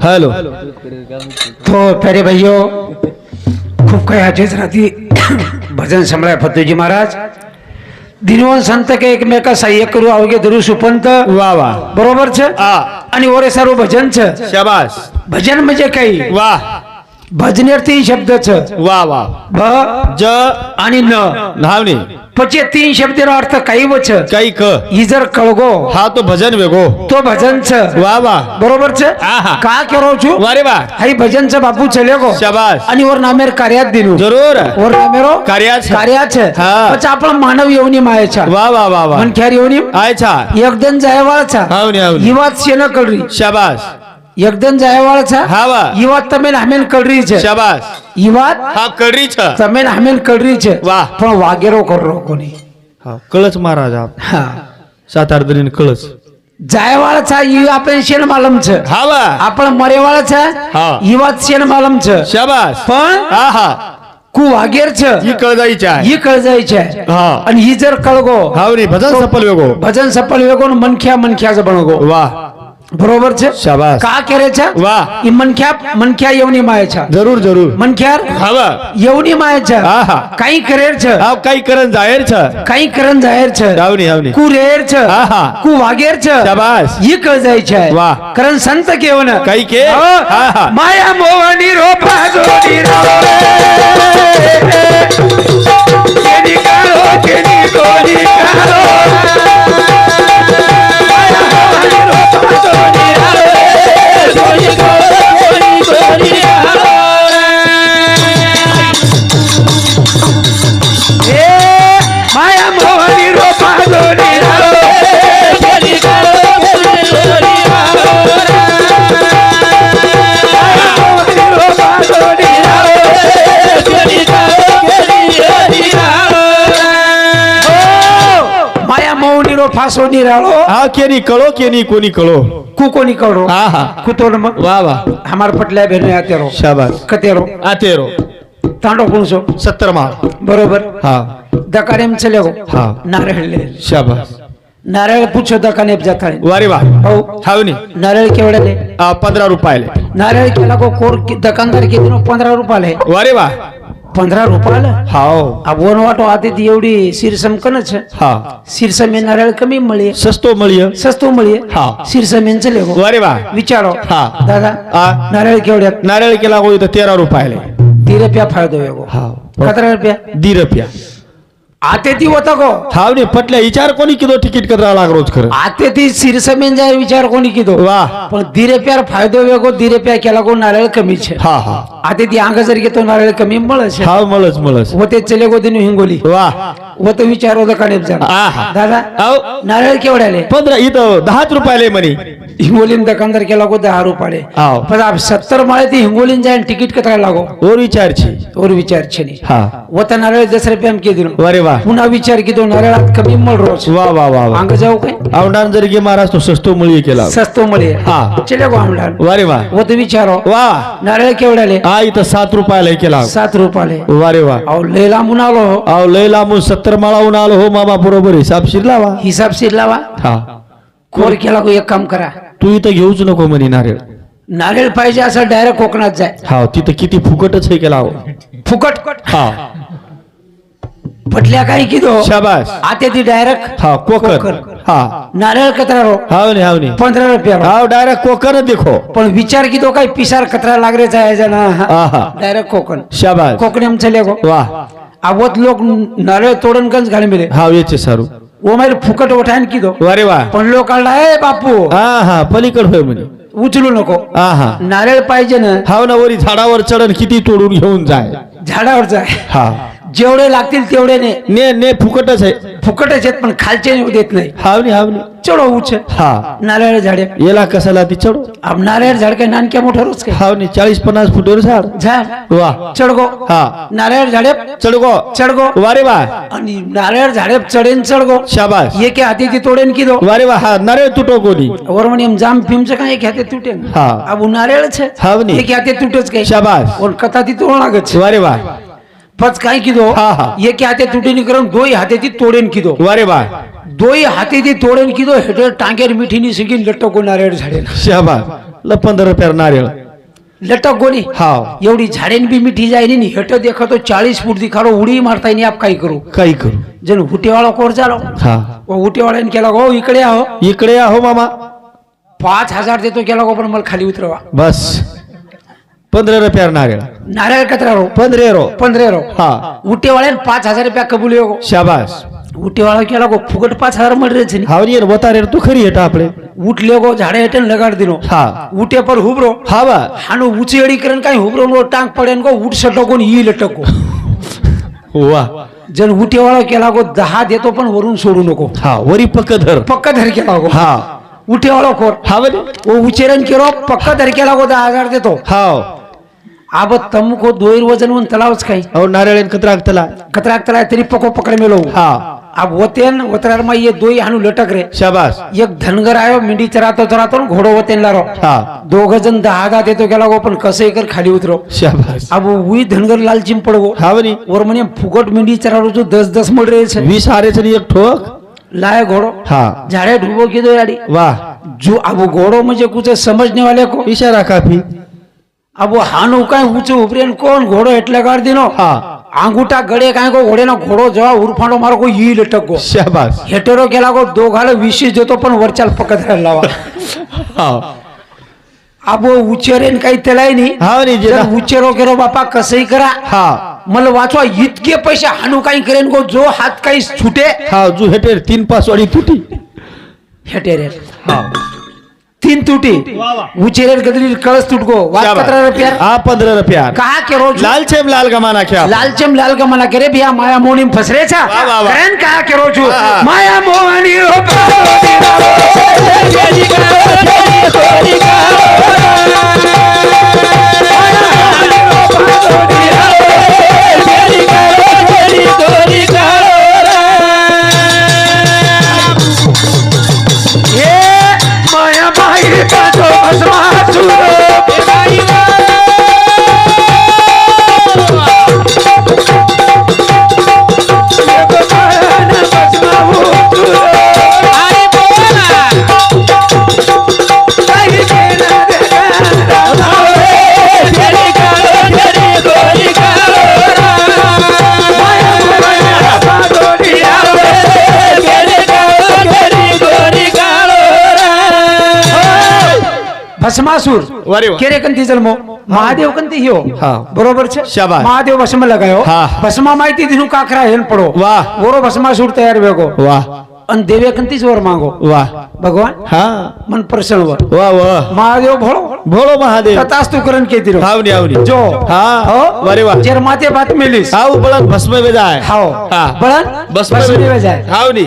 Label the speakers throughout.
Speaker 1: Hello
Speaker 2: तो प्यारे भाइयों खूप काही आजेच राहती भजन संभळाय फतुजी महाराज दिनवन संत के एकमेका सहाय्य करू अवघे धरू सुपंत
Speaker 1: वाह वाह
Speaker 2: बरोबर छ आणि ओरे सर्व भजन छ
Speaker 1: शाबाश
Speaker 2: भजन म्हणजे काही
Speaker 1: वाह
Speaker 2: भजनेर तीन शब्द छ
Speaker 1: वाह वाह
Speaker 2: भ
Speaker 1: ज
Speaker 2: आणि न
Speaker 1: धावणी
Speaker 2: પછી तीन शब्देનો अर्थ काही वच
Speaker 1: काही क
Speaker 2: ઈ जर कळगो
Speaker 1: हा तो भजन वेगो
Speaker 2: तो भजन छ
Speaker 1: वाह वाह
Speaker 2: बरोबर छ
Speaker 1: आहा.
Speaker 2: का करो छु
Speaker 1: वारे वाह
Speaker 2: हाई भजन छ बापू चलेगो
Speaker 1: शाबाश
Speaker 2: आणि वर नामेर कार्यात दिनु
Speaker 1: जरूर
Speaker 2: वर नामेरो
Speaker 1: कार्याच
Speaker 2: कार्याच
Speaker 1: हा.
Speaker 2: પછી आपण मानव येवनी मायेचा
Speaker 1: वाह वाह वाह वाह
Speaker 2: मनख्यार येवनी
Speaker 1: आयचा
Speaker 2: एकदन जायवाळचा
Speaker 1: हावनी हावनी
Speaker 2: ही વાત શેને કળરી
Speaker 1: शाबाश
Speaker 2: एकदन जायवाळचा
Speaker 1: हा वा
Speaker 2: ही વાત તમે હમેન કળરી છે
Speaker 1: शाबाश
Speaker 2: ही વાત
Speaker 1: हा करी छ
Speaker 2: તમે હમેन कळरी છે
Speaker 1: वाह.
Speaker 2: पण वागेरो करो कोणी
Speaker 1: हा कळच महाराज आप
Speaker 2: हा
Speaker 1: 7-8 दिन कळच
Speaker 2: जायवाळचा ही आपण शेण मालम છે
Speaker 1: हा वा
Speaker 2: आपण मरेवाळचा
Speaker 1: हा.
Speaker 2: ही વાત शेण मालम છે
Speaker 1: शाबाश
Speaker 2: पण
Speaker 1: आहा
Speaker 2: कु वागेर છે
Speaker 1: ही कळ जायची आहे
Speaker 2: ही कळ जायची आहे
Speaker 1: हा
Speaker 2: आणि ही जर कळगो
Speaker 1: हावनी भजन सफल वेगो
Speaker 2: भजन सफल वेगोन मनख्याचं बनगो
Speaker 1: वाह
Speaker 2: बरोबर છે
Speaker 1: शाबाश
Speaker 2: का करायचा
Speaker 1: वाह
Speaker 2: ही मनख्या येवनी मायेचा
Speaker 1: जरूर जरूर
Speaker 2: मनख्यार
Speaker 1: हवा
Speaker 2: येवनी मायेचा
Speaker 1: आहा
Speaker 2: काही करेर छ
Speaker 1: आप काही करण जाहीर छ
Speaker 2: काही करण जाहीर छ
Speaker 1: हावनी हावनी
Speaker 2: कु रेर छ
Speaker 1: आहा
Speaker 2: कु वागेर छ
Speaker 1: शाबाश
Speaker 2: ही कळ जायची आहे
Speaker 1: वाह.
Speaker 2: कारण संत केवन
Speaker 1: काही के आहा
Speaker 2: माया मोहनी रोपा जोडी केनी काढो केनी कोणी काढो माया मोहनी रोपा जोडी कोणी कोणी ए माया मोहनी रोपा जोडी माया मोहनी रो फासो निराळो
Speaker 1: हा केनी कळो केनी कोणी कळो
Speaker 2: कुको निकळो
Speaker 1: आहा
Speaker 2: कुतो नम
Speaker 1: वाह वाह
Speaker 2: हमार पटल्या बेनो आतेरो
Speaker 1: शाबाश
Speaker 2: कतेरो
Speaker 1: आतेरो
Speaker 2: तांडो कोणसो
Speaker 1: 70 माळ
Speaker 2: बरोबर
Speaker 1: हा
Speaker 2: दकानेम चले गो
Speaker 1: हा
Speaker 2: नारळ ले
Speaker 1: शाबाश
Speaker 2: नारळ पूछो दकानेम जाताळे
Speaker 1: वारे वाह
Speaker 2: हो
Speaker 1: हावनी
Speaker 2: नारळ केवढे ले
Speaker 1: 15 रुपयाले
Speaker 2: नारळ केला को कोर दुकानदार के दिनो 15 रुपयाले
Speaker 1: वारे वाह
Speaker 2: 15 रुपयाले
Speaker 1: हाव
Speaker 2: अब वन वाटो आते ती एवढी सिरसमकन छ
Speaker 1: हा
Speaker 2: सिरसमे नारळ कमी मळी
Speaker 1: सस्तो मळिय
Speaker 2: सस्तो मळी
Speaker 1: हा
Speaker 2: सिरसमेन चले गो
Speaker 1: वारे वाह
Speaker 2: विचारो
Speaker 1: हा.
Speaker 2: दादा
Speaker 1: आ
Speaker 2: नारळ केवढ्यात
Speaker 1: नारळ केला को इथं 13 रुपयाले
Speaker 2: 3 रुपया फायदो वेगो
Speaker 1: हा
Speaker 2: 17 रुपया
Speaker 1: 2 रुपया
Speaker 2: आते ती होता गो
Speaker 1: हावनी पटल्या विचार कोणी किदो तिकीट करा लाग रोज खरं
Speaker 2: आते ती सिरसमेन जाय विचार कोणी किदो
Speaker 1: वाह
Speaker 2: पण 2 रुपयार फायदो वेगो 2 रुपया केला को नारळ कमी छे
Speaker 1: हा हा
Speaker 2: आते ती आंग जर घेतो नारळ कमी मळ छे
Speaker 1: हाव मळच
Speaker 2: होते चले गो दिनो हिंगोली
Speaker 1: वाह
Speaker 2: होते विचारो दकाने जा
Speaker 1: आहा
Speaker 2: दादा
Speaker 1: आव
Speaker 2: नारळ केवढ्याले
Speaker 1: 15 इथं 10 रुपयाले म्हणी
Speaker 2: हिंगोलीन दुकानदार केला को 10 रुपये
Speaker 1: हाव
Speaker 2: पण आप 70 माळे ती हिंगोलीन जाय तिकीट कतरा लागो
Speaker 1: और विचारची
Speaker 2: और विचार छे नी
Speaker 1: हा
Speaker 2: होता नारळ 10 रुपया के दिनो
Speaker 1: वारे वाह
Speaker 2: पुन्हा विचार की तो नारळात कमी मळ रोज
Speaker 1: वाह वाह वाह वाह
Speaker 2: आंग जाऊ काय
Speaker 1: आवडान जर गे महाराज तो सस्तो मळी केला
Speaker 2: सस्तो मळे
Speaker 1: हा
Speaker 2: चले गो आमदार
Speaker 1: वारे वाह
Speaker 2: होते विचारो
Speaker 1: वाह
Speaker 2: नारळ केवढ्याले
Speaker 1: हा इथं 7 रुपयाला केला
Speaker 2: 7 रुपयाले
Speaker 1: वारे वाह
Speaker 2: अहो लैला मुनालो हो
Speaker 1: आव लय लांबून 70 माळाहून आलो हो मामा बरोबर हिसाब शिरलावा
Speaker 2: हिसाब शीर लावा
Speaker 1: हा
Speaker 2: कोर केला को एक काम करा
Speaker 1: तू इथं घेऊच नको म्हणे नारळ
Speaker 2: नारळ पाहिजे असं डायरेक्ट कोकणात जाय
Speaker 1: हा तिथं किती फुकटच हे केला हो
Speaker 2: फुकट
Speaker 1: हा
Speaker 2: पटल्या काही की दो
Speaker 1: शाबाश
Speaker 2: आते ती डायरेक्ट
Speaker 1: हा कोकण हा
Speaker 2: नारळ कतरा रो
Speaker 1: हावनी हावनी
Speaker 2: 15 रुपया रो.
Speaker 1: हाव डायरेक्ट कोकण देखो
Speaker 2: पण विचार की तो काही पिसार कतरा लागरे जायचा ना
Speaker 1: आहा
Speaker 2: डायरेक्ट कोकण
Speaker 1: शाबाश
Speaker 2: कोकणेम चले गो
Speaker 1: वाह
Speaker 2: आवत लोक नारळ तोडन गंज घाले मिले
Speaker 1: हाव याचे सारू
Speaker 2: वो मेरे फुकट उठान की दो
Speaker 1: वारे वाह
Speaker 2: पण लोक ए बापू
Speaker 1: हा हा पलीकड होय म्हणे
Speaker 2: उचलू नको
Speaker 1: हा हा
Speaker 2: नारळ पाहिजे ना
Speaker 1: हाव ना वरी झाडावर चढण किती तोडून घेऊन जाय
Speaker 2: झाडावर जाय
Speaker 1: हा
Speaker 2: जेवढे लागतील तेवढे ने
Speaker 1: ने ने फुकटच आहे
Speaker 2: फुकटच आहेत पण खालचे नेऊ देत नाही
Speaker 1: हावनी हावनी
Speaker 2: चढो उच
Speaker 1: हा
Speaker 2: नारळ झाडे
Speaker 1: याला कसाला ती चढो
Speaker 2: अब नारळ झाड काय नानक्या मोठं रोज काय
Speaker 1: हावनी 40-50 फुटवर झाड
Speaker 2: झाड
Speaker 1: वाह
Speaker 2: चढगो
Speaker 1: हा
Speaker 2: नारळ झाडे
Speaker 1: चढगो
Speaker 2: चढगो
Speaker 1: वारे वाह
Speaker 2: आणि नारळ झाडे चढेन चढगो
Speaker 1: शाबाश
Speaker 2: एके हाती ती तोडेन की दो
Speaker 1: वारे वाह हा नारळ तुटो कोणी
Speaker 2: वरमणियम जाम फिमचं काय एक हाते तुटेन
Speaker 1: हा.
Speaker 2: अब नारळच है
Speaker 1: हावनी.
Speaker 2: एक हाते तुटच काय
Speaker 1: शाबाश
Speaker 2: और कथा ती तोड लागत
Speaker 1: वारे वाह
Speaker 2: पच काय की दो
Speaker 1: हा, हा.
Speaker 2: एक हाते तुटेन करून दोई हाते ती तोडेन की दो
Speaker 1: वारे वाह
Speaker 2: दोई हाथीથી તોડીને કીધો હેઠે ટાંગેર મીઠીની સીગીને લટકો નારિયેળ ઝાડે
Speaker 1: शाबास લ 15 રૂપિયા નારિયેળ
Speaker 2: લટકોની
Speaker 1: हाव
Speaker 2: एवढी झाडेन बी मिठी जाय नहीं हेठ देखो तो 40 फूट दिखाड़ो उडी मारता नहीं आप काही करू
Speaker 1: काही करू
Speaker 2: जन हुटेवाळा कोर झालो
Speaker 1: हा
Speaker 2: वो हुटेवाळ्याने केला हो इकडे आहो
Speaker 1: इकडे या हो मामा
Speaker 2: 5000 देतो केला हो पण मला खाली उतरवा
Speaker 1: बस 15 રૂપિયા નારિયેળ
Speaker 2: नारळ कतरा रो
Speaker 1: 15 રો
Speaker 2: 15 रो
Speaker 1: हा
Speaker 2: हुटेवाळ्याने 5000 रुपया कबूल हो
Speaker 1: शाबास
Speaker 2: हुटेवाळा केला हो फुकट 5000 मळ रे छे
Speaker 1: हाव नी वतारे तू खरी हेटा આપણે
Speaker 2: उठले गो झाडे हेठन लगाड दिनो
Speaker 1: हा
Speaker 2: उठे पर हुबरो
Speaker 1: हा बा
Speaker 2: हानो ऊंची अडी करन काय हुबरो नो टांग पडेन गो उठ सटको नी ई लटको
Speaker 1: वा
Speaker 2: जन उठेवाळा केला गो 10 देतो पण वरून सोडू नको
Speaker 1: हा वरी पक्क धर
Speaker 2: पक्का धर केला गो
Speaker 1: हा
Speaker 2: उठेवाळा खोर
Speaker 1: हा बरे
Speaker 2: वो उचेरन केलो पक्का धर केला गो 10000 देतो
Speaker 1: हाव
Speaker 2: आब तमको दोईर वजन वन तलावच काही
Speaker 1: अहो नारिયેળ कतराक तला
Speaker 2: कतराक तला तरी पको पकड़ मेलो
Speaker 1: हा
Speaker 2: अब वतेन वतरार में ये दोई हानु लटक रे
Speaker 1: शाबास
Speaker 2: एक धनगर आयो मिंडी चरातो चरातो घोडो वतेन लारो
Speaker 1: हा
Speaker 2: दोघ जण 10 देतो गेला गो पण कसं कर खाली उतरो
Speaker 1: शाबास
Speaker 2: अब वही धनगर लालचीम पडगो
Speaker 1: हाव नी
Speaker 2: और मने फुकट मिंडी चरारो जो 10 मळ रे छे
Speaker 1: 20 हारे छे एक ठोक
Speaker 2: लाए घोड़ो
Speaker 1: हा
Speaker 2: झाड़े ढूबो की दो याडी
Speaker 1: वाह
Speaker 2: जो अब घोड़ो मुझे कुछ समझने वाले को
Speaker 1: इशारा काफी
Speaker 2: अब वो हानु काय ऊंचे उभरेन कोण घोड़ो એટલે ગાડ દીનો
Speaker 1: हा
Speaker 2: आंगूठा गड़े काय को घोड़े ना घोड़ो जवा उरफांडो मारो को ई लटक गो
Speaker 1: शाबास
Speaker 2: हेटेरो केला को दो घाले 20 देतो पण वरचाल पकड लावा
Speaker 1: हा
Speaker 2: अब वो उचेरेन काही तेलाय नाही
Speaker 1: हाव नी जे
Speaker 2: जर उचेरो केरो बापा कसंही करा
Speaker 1: हा
Speaker 2: मला वाचवा इतके पैसे हानु काही करेन को जो हात काही छुटे
Speaker 1: हा जू हेटेर 3 पासवाडी तुटी
Speaker 2: हेटेरे
Speaker 1: हा
Speaker 2: 3 टूटी उचेरेर गदरी कळस तुटगो वाच 15 रुपया
Speaker 1: हा 15 રૂપિયા
Speaker 2: कहा के रोज
Speaker 1: लाल छेम लाल गमाना क्या
Speaker 2: लालचम लाल का मना करे भैया माया मोहनी फसरे छा
Speaker 1: वाह, वाह, वाह.
Speaker 2: करेन कहा के रोज
Speaker 1: वाह.
Speaker 2: माया मोहनी हो माया बाई का तो भस्मासुर
Speaker 1: वारे वा.
Speaker 2: केरे कंती जन्मो महादेव कंती हियो
Speaker 1: हा.
Speaker 2: बरोबर छे
Speaker 1: शाबास.
Speaker 2: महादेव भस्म लगायो
Speaker 1: हा.
Speaker 2: भस्मा माहिती दिनु काकरा हेन पडो
Speaker 1: वाह.
Speaker 2: वरो भस्मासुर तयार वेगो
Speaker 1: वाह
Speaker 2: अन देवे कंती जोर मांगो
Speaker 1: वाह
Speaker 2: भगवान
Speaker 1: हा
Speaker 2: मन प्रसन्न वर
Speaker 1: वाह वाह
Speaker 2: महादेव भोळो
Speaker 1: भोळो महादेव
Speaker 2: ततास्तु करण केती रो
Speaker 1: हावनी हावनी
Speaker 2: जो
Speaker 1: हा
Speaker 2: हो
Speaker 1: वारे वाह
Speaker 2: चेर माते बात मेलीस
Speaker 1: हाव बळन भस्म वेजाय
Speaker 2: हाव
Speaker 1: हा.
Speaker 2: बळन
Speaker 1: भस्म
Speaker 2: वेजाय
Speaker 1: हावनी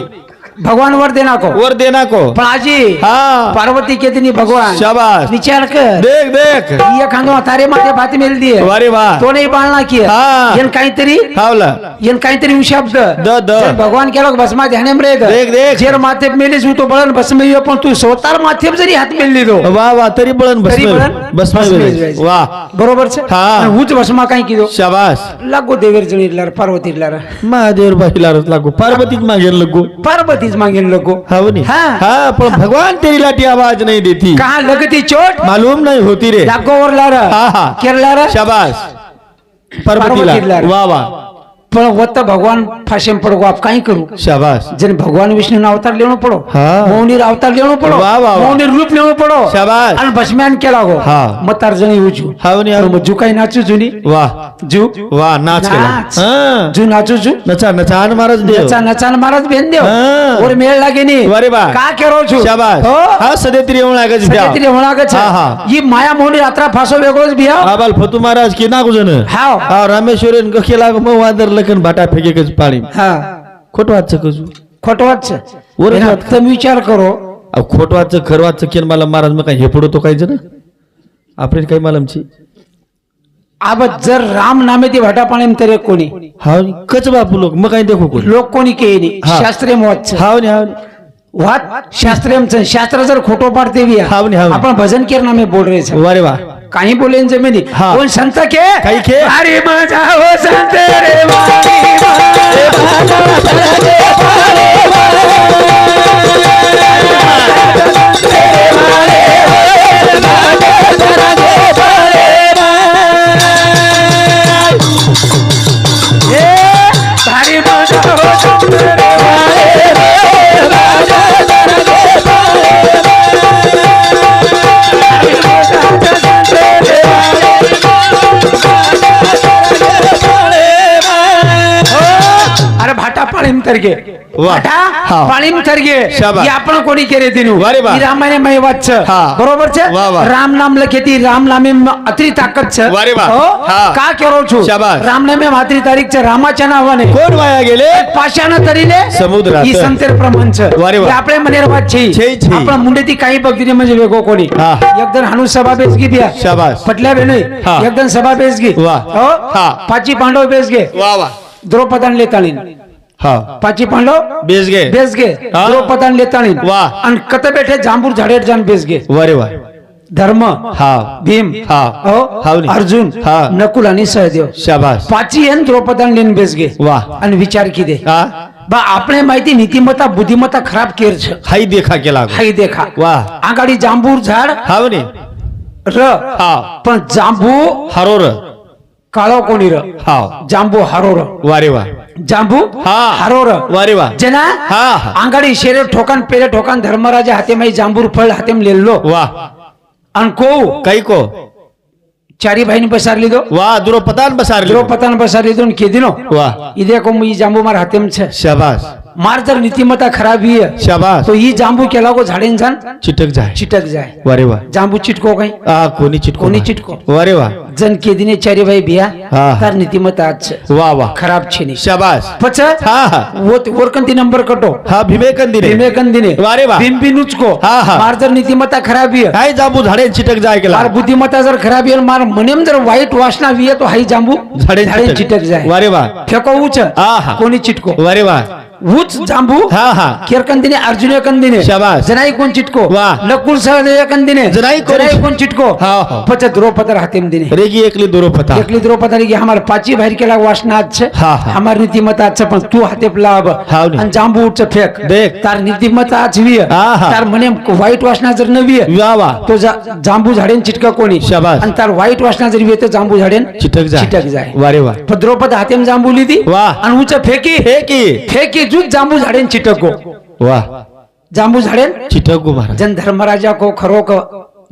Speaker 2: भगवान वर देना को
Speaker 1: वर देना को
Speaker 2: पण आजी
Speaker 1: हा
Speaker 2: पार्वती केतनी भगवान
Speaker 1: शाबाश
Speaker 2: विचार कर
Speaker 1: देख देख
Speaker 2: ये खांगो तारे माते बात मेल दिए
Speaker 1: वारे वाह
Speaker 2: तो नाही बाळना की
Speaker 1: हा.
Speaker 2: येन काहीतरी
Speaker 1: हावला
Speaker 2: येन काहीतरी शब्द
Speaker 1: द.
Speaker 2: जर भगवान केलो भस्मा ध्याने रे
Speaker 1: देख, देख.
Speaker 2: जेर माथे मेलीस तू बळन भस्म येयो पण तू स्वतार माथे जरी हात मेलली दो
Speaker 1: वाह वाह तरी बळन
Speaker 2: तरी
Speaker 1: भस्म
Speaker 2: बळन
Speaker 1: भस्म वेजाय
Speaker 2: वेजाय.
Speaker 1: वाह
Speaker 2: बरोबर छे
Speaker 1: हा.
Speaker 2: आणि हुच भस्मा काही कीधो
Speaker 1: शाबास
Speaker 2: लागो देवेर जणीलार पार्वतीलार
Speaker 1: महादेव बाहिलारच लागू पार्वतीच मागे लगू
Speaker 2: पार्वतीच मांगेन लगो
Speaker 1: हावनी
Speaker 2: हाँ.
Speaker 1: हाँ पर भगवान तेरी लाठी आवाज नहीं देती
Speaker 2: कहां लगती चोट
Speaker 1: मालूम नहीं होती रे
Speaker 2: लागो वर लार
Speaker 1: हाँ, हाँ.
Speaker 2: केरलार
Speaker 1: शाबास पार्वती
Speaker 2: पार्वतीला.
Speaker 1: लाल वाह वाह
Speaker 2: पण वत भगवान फाशेम पडगो आप काही करू
Speaker 1: शाबास
Speaker 2: जन भगवान विष्णु ना अवतार लेणो पडो
Speaker 1: हाँ.
Speaker 2: मौनीर अवतार लेणो पडो
Speaker 1: वाह, वाह, वाह.
Speaker 2: मौनीर रूप लेणो पडो
Speaker 1: शाबास.
Speaker 2: आणि भस्म्यान केला गो
Speaker 1: हाँ.
Speaker 2: मतार जणी उजू
Speaker 1: हावनी हावनी
Speaker 2: मग जू काही नाचू जुनी
Speaker 1: वाह
Speaker 2: जू
Speaker 1: वाह नाच केला
Speaker 2: नाच.
Speaker 1: हाँ.
Speaker 2: जू नाचू जू
Speaker 1: नचा नचान महाराज देव
Speaker 2: नचा नचान महाराज भेन देव
Speaker 1: हाँ.
Speaker 2: और मेळ लागे नी
Speaker 1: वारे बा.
Speaker 2: का केरो छु
Speaker 1: शाबास
Speaker 2: हो
Speaker 1: हाँ सदेत्री येऊन लागच भ्या
Speaker 2: सगळी होणार का
Speaker 1: हाँ, हाँ.
Speaker 2: ही माया मोहनी रात्रा फासो वेगळोच बिया
Speaker 1: आबाल फतू महाराज की ना गुजन
Speaker 2: हाव.
Speaker 1: हाँ रामेश्वरन केला मग वादर लखन भाटा फेके कच पाणी
Speaker 2: हा
Speaker 1: खोट वाच कजू
Speaker 2: खोटं वाटच
Speaker 1: वर
Speaker 2: एना
Speaker 1: वाच.
Speaker 2: तुम्ही विचार करो
Speaker 1: अब खोट वाच खर वाच केन मला महाराज मग हे पडतो काय जण आपण काय मालमची
Speaker 2: अब जर राम नामे ते भाटा पाणी तरी कोणी
Speaker 1: हा कच बापू लोक मग काय देखो कोण
Speaker 2: लोक कोणी केली
Speaker 1: हा.
Speaker 2: शास्त्रीय मत
Speaker 1: हाव नी हाव नी.
Speaker 2: वात शास्त्रीय शास्त्र जर खोटो पाडते भी
Speaker 1: हाव नी, हाव नी.
Speaker 2: आपण भजन केर नामे बोल रहे छे
Speaker 1: वारे वा
Speaker 2: काही बोलेन जमिनी
Speaker 1: हा.
Speaker 2: कोण संत के
Speaker 1: काही के?
Speaker 2: अरे माझा हो संत रे वाणी थरगे
Speaker 1: वा. हा.
Speaker 2: पाळीम थरगे
Speaker 1: शाबास.
Speaker 2: हे आपण कोणी केले दिनू
Speaker 1: वारे वा.
Speaker 2: रामायण मय वाच
Speaker 1: हा.
Speaker 2: बरोबर છે
Speaker 1: वा वा.
Speaker 2: રામ નામ લખેતી રામ નામે અતરી તાકાત છે
Speaker 1: વારે વા.
Speaker 2: હો?
Speaker 1: હા.
Speaker 2: કા કેરો છું
Speaker 1: શાબાસ.
Speaker 2: રામ નામે માતરી તારીખ છે રામાच्या नावाने
Speaker 1: कोण वाया गेले
Speaker 2: पाशाना तरीले
Speaker 1: समुद्रात.
Speaker 2: ही संतेर प्रमाण છે
Speaker 1: वारे वा.
Speaker 2: हे આપણે મનેર વાત છે
Speaker 1: છે, છે.
Speaker 2: આપણા મુંડેથી काही बघितली म्हणजे वेगो कोणी
Speaker 1: हा.
Speaker 2: एकदम हानू सभा बेसगी बिया
Speaker 1: शाबास.
Speaker 2: पटल्या बेनोय
Speaker 1: हा.
Speaker 2: एकदम सभा बेसगी
Speaker 1: वा.
Speaker 2: हो
Speaker 1: हा.
Speaker 2: पाची पांडव बेसगे
Speaker 1: वा वा
Speaker 2: द्रौपदान लेताळीन
Speaker 1: हा
Speaker 2: पाची पांडव
Speaker 1: बेस गे
Speaker 2: बेसगे
Speaker 1: हा.
Speaker 2: द्रौपदान लेताळीन
Speaker 1: वा.
Speaker 2: आणि कत बेठे जांबूर झाडेर जान बेसगे
Speaker 1: वारे वा
Speaker 2: धर्म
Speaker 1: हा
Speaker 2: भीम
Speaker 1: हा.
Speaker 2: हो
Speaker 1: हावनी.
Speaker 2: अर्जुन
Speaker 1: हा.
Speaker 2: नकुल आणि सहदेव
Speaker 1: शाबास
Speaker 2: पाची एन द्रौपदान लेन बेसगे
Speaker 1: वा
Speaker 2: आणि विचार किदे
Speaker 1: हा
Speaker 2: बा આપણે માહિતી નીતિમત્તા બુદ્ધિમત્તા ખરાબ કેર છે
Speaker 1: हाई देखा केला
Speaker 2: હાઈ દેખા
Speaker 1: वा
Speaker 2: આગાડી જાંબૂર ઝાડ
Speaker 1: हावनी
Speaker 2: र
Speaker 1: हा
Speaker 2: પણ જાંબુ
Speaker 1: हरोर
Speaker 2: કાળો કોની र
Speaker 1: हा
Speaker 2: જાંબુ હારો र
Speaker 1: वारे वा
Speaker 2: જાંબુ
Speaker 1: हा
Speaker 2: હારો र
Speaker 1: वारे वा
Speaker 2: જેના
Speaker 1: हा
Speaker 2: આંગાડી શેરે ઠોકાન પેલે ઠોકાન ધર્મરાજા હાથેમાં જાંબૂર ફળ હાથેમાં લેલો
Speaker 1: वा
Speaker 2: અને કો
Speaker 1: कई को
Speaker 2: ચારી ભાઈને બસાર લીધો
Speaker 1: वा द्रौपदान बसार
Speaker 2: દ્રૌપદાને બસાર લીધો ને કીધીનો
Speaker 1: वा
Speaker 2: ઈ દેખો ઈ જાંબુ મારા હાથેમાં છે
Speaker 1: शाबास
Speaker 2: માર જર નીતિમત્તા ખરાબ હી
Speaker 1: शाबास
Speaker 2: તો ઈ જાંબુ કેલા को झाडेन जान
Speaker 1: चिटक जाए
Speaker 2: चिटक जाए
Speaker 1: वारे वा
Speaker 2: जांबू चिटको कहीं
Speaker 1: आ कोणी चिटको
Speaker 2: कोणी चिटको
Speaker 1: वारे वा
Speaker 2: जन के दिने चारी भाई बिया
Speaker 1: हा.
Speaker 2: तार नीतिमत्ता आज છે
Speaker 1: वा वा
Speaker 2: खराब છે ની
Speaker 1: शाबास
Speaker 2: પછી
Speaker 1: हा हा
Speaker 2: वो वरकंती नंबर कटो
Speaker 1: हा भीमे कंदिरे
Speaker 2: भीमे कंदीने
Speaker 1: वारे वा
Speaker 2: भीम बिनुचको
Speaker 1: हा, हा.
Speaker 2: मार जर नीतिमत्ता खराब आहे
Speaker 1: हाय जांबू झाडे चिटक जाए केला
Speaker 2: मार बुद्धिमत्ता जर खराब आहे मार मनेम जर वाईट वासना आहे तो हाई जांबू
Speaker 1: झाडे
Speaker 2: झाडे चिटक जाए
Speaker 1: वारे वा
Speaker 2: फेको उच
Speaker 1: हा, हा.
Speaker 2: कोणी चिटको
Speaker 1: वारे वा
Speaker 2: उच जांबू
Speaker 1: हा हा
Speaker 2: केर कंदीने अर्जुन कंदीने
Speaker 1: शाबास.
Speaker 2: जनाई कोण चिटको
Speaker 1: वा.
Speaker 2: नकुल सहदेव कंदीने
Speaker 1: जनाई कोण-
Speaker 2: कोण चिटको
Speaker 1: हा, हा.
Speaker 2: પછી દ્રૌપદ હાથેમ દીને
Speaker 1: रेगी एकली द्रौपदा
Speaker 2: એકલી દ્રૌપદી કે અમાર પાછી ભાઈ કેલા વાસના જ છે
Speaker 1: હા, હા.
Speaker 2: અમાર નીતિમત્તા જ છે પણ તું હાથે લાવ
Speaker 1: હાવ ની.
Speaker 2: અને જાંબુ ઉઠ ફેક
Speaker 1: દેખ.
Speaker 2: તાર નીતિમત્તા જ વીય
Speaker 1: હા, હા.
Speaker 2: તાર મને વ્હાઈટ વાસના જર ન વીય
Speaker 1: वा वा
Speaker 2: તો જાંબુ ઝાડેન ચીટકા કોની
Speaker 1: શાબાસ.
Speaker 2: અને તાર વ્હાઈટ વાસના જર વીય તો જાંબુ ઝાડેન
Speaker 1: चिटक जाए
Speaker 2: ચીટક જાય
Speaker 1: वारे वा
Speaker 2: તો દ્રૌપદ હાથેમ જાંબુ લીધી
Speaker 1: વાહ.
Speaker 2: અને ઊંચે ફેકી
Speaker 1: फेकी
Speaker 2: ફેકી જુ જાંબુ ઝાડેન ચીટકો
Speaker 1: वा
Speaker 2: જાંબુ ઝાડેન
Speaker 1: चिटक गो महाराज
Speaker 2: જન धर्मराजा को खरो क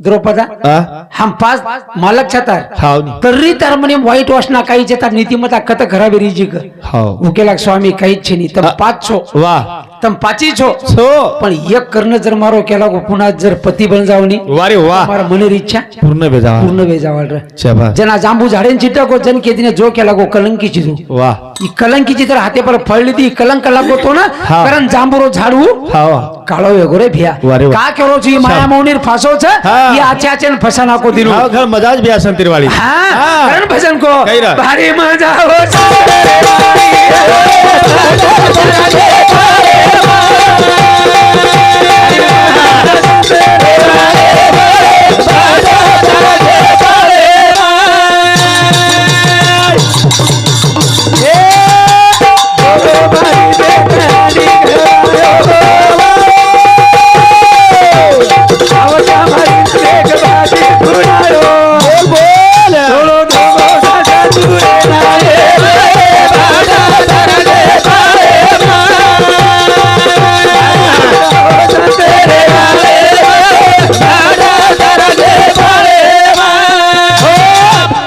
Speaker 2: द्रौपदा
Speaker 1: आ
Speaker 2: हम पाच मालक छतार
Speaker 1: हावनी
Speaker 2: तरी तार म्हणे वाईट वासना काही છે તાર નીતિમત્તા કત ખરાબ રીજી ક
Speaker 1: हाव
Speaker 2: ઉકેલા સ્વામી કઈ જ છે નહીં તમે પાંચ છો
Speaker 1: वा
Speaker 2: તમે પાછી છો
Speaker 1: सो
Speaker 2: પણ એક કर्ण જર મારો કેલા को पुन्हा जर पती बन जावनी
Speaker 1: वारे वा
Speaker 2: મારા મનેર ઈચ્છા
Speaker 1: पूर्ण बेजावा
Speaker 2: પૂર્ણ વેજાવાળ રે
Speaker 1: शाबास
Speaker 2: જેના જાંબુ ઝાડે ચીટકો જન કે દિને જો કેલા को કલંકી ચીધું
Speaker 1: वा
Speaker 2: ઈ કલંકી ચિત્ર હાથે પર ફળ લીધી ઈ કલંક લાગો તો ને
Speaker 1: હા.
Speaker 2: કરન જાંબુરો ઝાડવું
Speaker 1: हाव
Speaker 2: કાળો વેગો રે ભિયા
Speaker 1: વારે વાહ.
Speaker 2: કા કેરો છે ઈ માયા મૌનીર ફાસો છે
Speaker 1: હા.
Speaker 2: ઈ આચે આચે ને ફસા નાખો દીનું
Speaker 1: हाव घर मजाज भी संतीर वाली
Speaker 2: हाँ
Speaker 1: हाँ.
Speaker 2: करण भजन को
Speaker 1: कही रहा.
Speaker 2: भारी मजा हो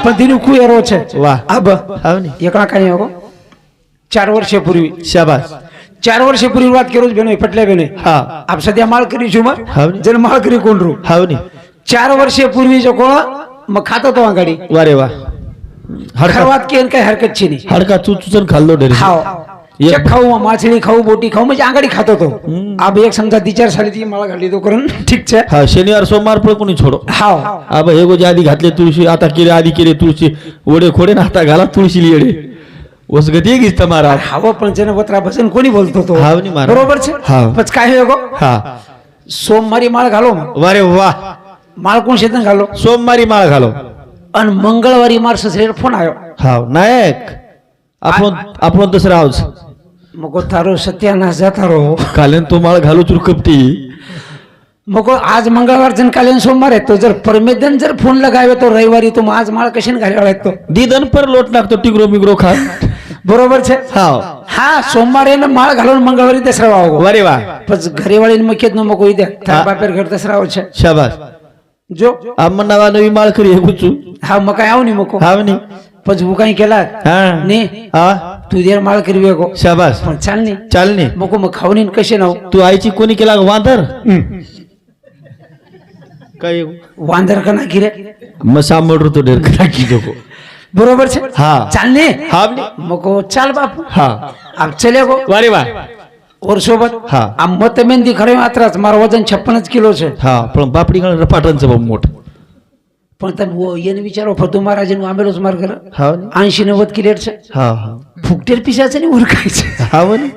Speaker 2: પણ દીનું કુએરો છે
Speaker 1: वाह
Speaker 2: અબ
Speaker 1: हावनी
Speaker 2: એકલા કાઈ હોગો 4 વર્ષે પૂર્વી
Speaker 1: शाबास
Speaker 2: 4 વર્ષે પૂર્વી વાત કરું છું બેનો પટલે બેને
Speaker 1: हा
Speaker 2: આપ સદ્યા માળ કરી છું માં
Speaker 1: હાવની.
Speaker 2: જન માળ કરી કોણ રૂ
Speaker 1: हावनी
Speaker 2: 4 વર્ષે પૂર્વી જો કોણ મ ખાતો તો આંગડી
Speaker 1: वारे वा हडका
Speaker 2: ખરવાત કે કઈ હરકત છે નહીં
Speaker 1: हडका चुचुचन खाल्लो डरी
Speaker 2: ખાઓ
Speaker 1: એક-
Speaker 2: ચેક ખાવું માછલી ખાવું બોટી ખાવું म्हणजे આંગડી ખાતો તો આ બે એક સમજા 4 સાલીથી માળા ઘાલી દો करून ठीक છે
Speaker 1: हा शनिवार सोमवार पण कोणी छोडो
Speaker 2: हाव
Speaker 1: अब हे गोजी आधी घातले तुळशी आता केले आधी केले तुळशी ओढे खोडे ना आता घाला तुळशी लिडे वस गती गीस તમારા
Speaker 2: हाव पण जन वत्रा भजन कोणी बोलतो तो
Speaker 1: हाव नी मारा.
Speaker 2: बरोबर છે
Speaker 1: हाव.
Speaker 2: પછી काय होगो
Speaker 1: हा
Speaker 2: सोमवारी माळ घालो
Speaker 1: वारे वा
Speaker 2: माळ कोण शेतन घालो
Speaker 1: सोमवारी माळ घालो
Speaker 2: आणि मंगळवारी मार ससरेर फोन आयो
Speaker 1: हाव नायक आपण आपण दुसरा आहोत
Speaker 2: मग तारो सत्यानाश जाता रो
Speaker 1: कालेन तो माळ घालू चुरकपटी
Speaker 2: मग आज मंगळवार जन कालेन सोमवार आहे तो जर परमेदन जर फोन लगावे तो रविवारी तो मग आज माळ कशाने घालावा तो
Speaker 1: दीदन पर लोट नाकतो टिगरो मिगरो खा
Speaker 2: बरोबर છે
Speaker 1: हाव
Speaker 2: हा सोमवारी ना माळ घालून मंगळवारी दसरा वागो
Speaker 1: वारे वा
Speaker 2: પછી ઘરેવાળી ને મકેત નો મકો દે તાર
Speaker 1: હા.
Speaker 2: બાપેર ઘર દસરા છે
Speaker 1: शाबास
Speaker 2: જો
Speaker 1: आम्हा नवा नवी माळ खरी हे गुचू
Speaker 2: हा मग काय आव नी मको
Speaker 1: हावनी
Speaker 2: પછી હું કઈ કેલા
Speaker 1: हा
Speaker 2: ने
Speaker 1: हा
Speaker 2: तू देर माळ करी वेगो
Speaker 1: शाबास
Speaker 2: पण चालणे
Speaker 1: चालणे
Speaker 2: मग खाऊन कसे नाव
Speaker 1: तू आईची कोणी केला वांदर काय
Speaker 2: वांदर का ना गिरे
Speaker 1: मसा मडरू तो डेर करा की जोको
Speaker 2: बरोबर छे
Speaker 1: हाँ।
Speaker 2: चालने
Speaker 1: हाँ
Speaker 2: मको चाल बापू
Speaker 1: हाँ
Speaker 2: अब चले गो
Speaker 1: वारे वाह
Speaker 2: और सोबत
Speaker 1: हाँ।
Speaker 2: अब मत मेहंदी खरे मात्राच मारो वजन 56 किलो છે
Speaker 1: હા પણ બાપડી ગણ રપાટન છે બહુ મોટ
Speaker 2: પણ તમે વો એને વિચારો ફતુ મહારાજનું આંબેલો જ માર કરે
Speaker 1: હા
Speaker 2: 80-90 કિલો છે
Speaker 1: હા હા
Speaker 2: ફૂકટેર પીસા છે ને ઉરકાય છે
Speaker 1: હા વને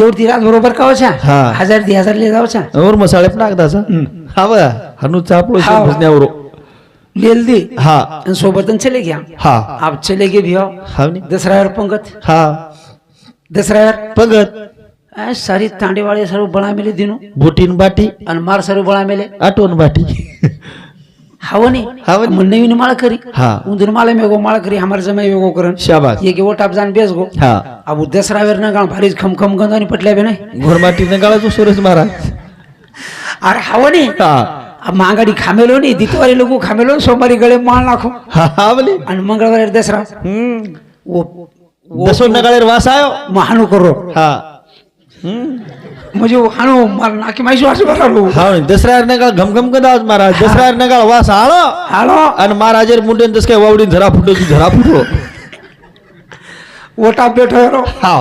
Speaker 2: એવડી રાત બરોબર કાવ છે
Speaker 1: હા।
Speaker 2: 1000 લે જાવ છે
Speaker 1: ઓર મસાલે પણ નાખતા છે હા વા હનુ ચાપલો છે
Speaker 2: હા।
Speaker 1: બસને આવરો
Speaker 2: लेल दी
Speaker 1: હા
Speaker 2: અને સોબતન ચલે ગયા
Speaker 1: હા
Speaker 2: આપ ચલે ગए ભીઓ
Speaker 1: હા ને
Speaker 2: દસરાયર पंगत
Speaker 1: હા
Speaker 2: દસરાયર
Speaker 1: પગત
Speaker 2: આ સારી તાંડે વાળી સારું બણા મેલી દીનું
Speaker 1: બોટીન બાટી
Speaker 2: અને માર સારું બણા મેલે
Speaker 1: આટોન બાટી
Speaker 2: हावनी
Speaker 1: हावनी।
Speaker 2: मन नवीन माळ करी
Speaker 1: हाँ।
Speaker 2: उंदर माळे में गो माळ करी हमार जमाई में गो करन
Speaker 1: शाबाश
Speaker 2: ये के वो टाप जान बेस गो
Speaker 1: હા
Speaker 2: अब दसरा वेर ना गाण भारी खम खम गंदानी पटल्या बे नाही
Speaker 1: घोरमाटी ने गाळा तो सुरेश महाराज
Speaker 2: अरे हावनी
Speaker 1: હા
Speaker 2: अब मांगाडी खामेलो नहीं दितवारी लोगो खामेलो सोमवारी गळे माळ नाखो
Speaker 1: હા હા બોલી
Speaker 2: आणि मंगळवारी दसरा वो
Speaker 1: દસો નગાળેર વાસ આયો
Speaker 2: महाणू करो
Speaker 1: હા
Speaker 2: म्हणजे हाणू मार नाकी माईसो असं बरालो
Speaker 1: હા દસરાર નગાળ ઘમ ઘમ ગદાજ महाराज દસરાર નગાળ વાસ આળો
Speaker 2: हालो
Speaker 1: અને महाराजेर मुंडे दस काय वावडी झरा फुटो की झरा फुटो
Speaker 2: वो टाप बैठो रो
Speaker 1: હા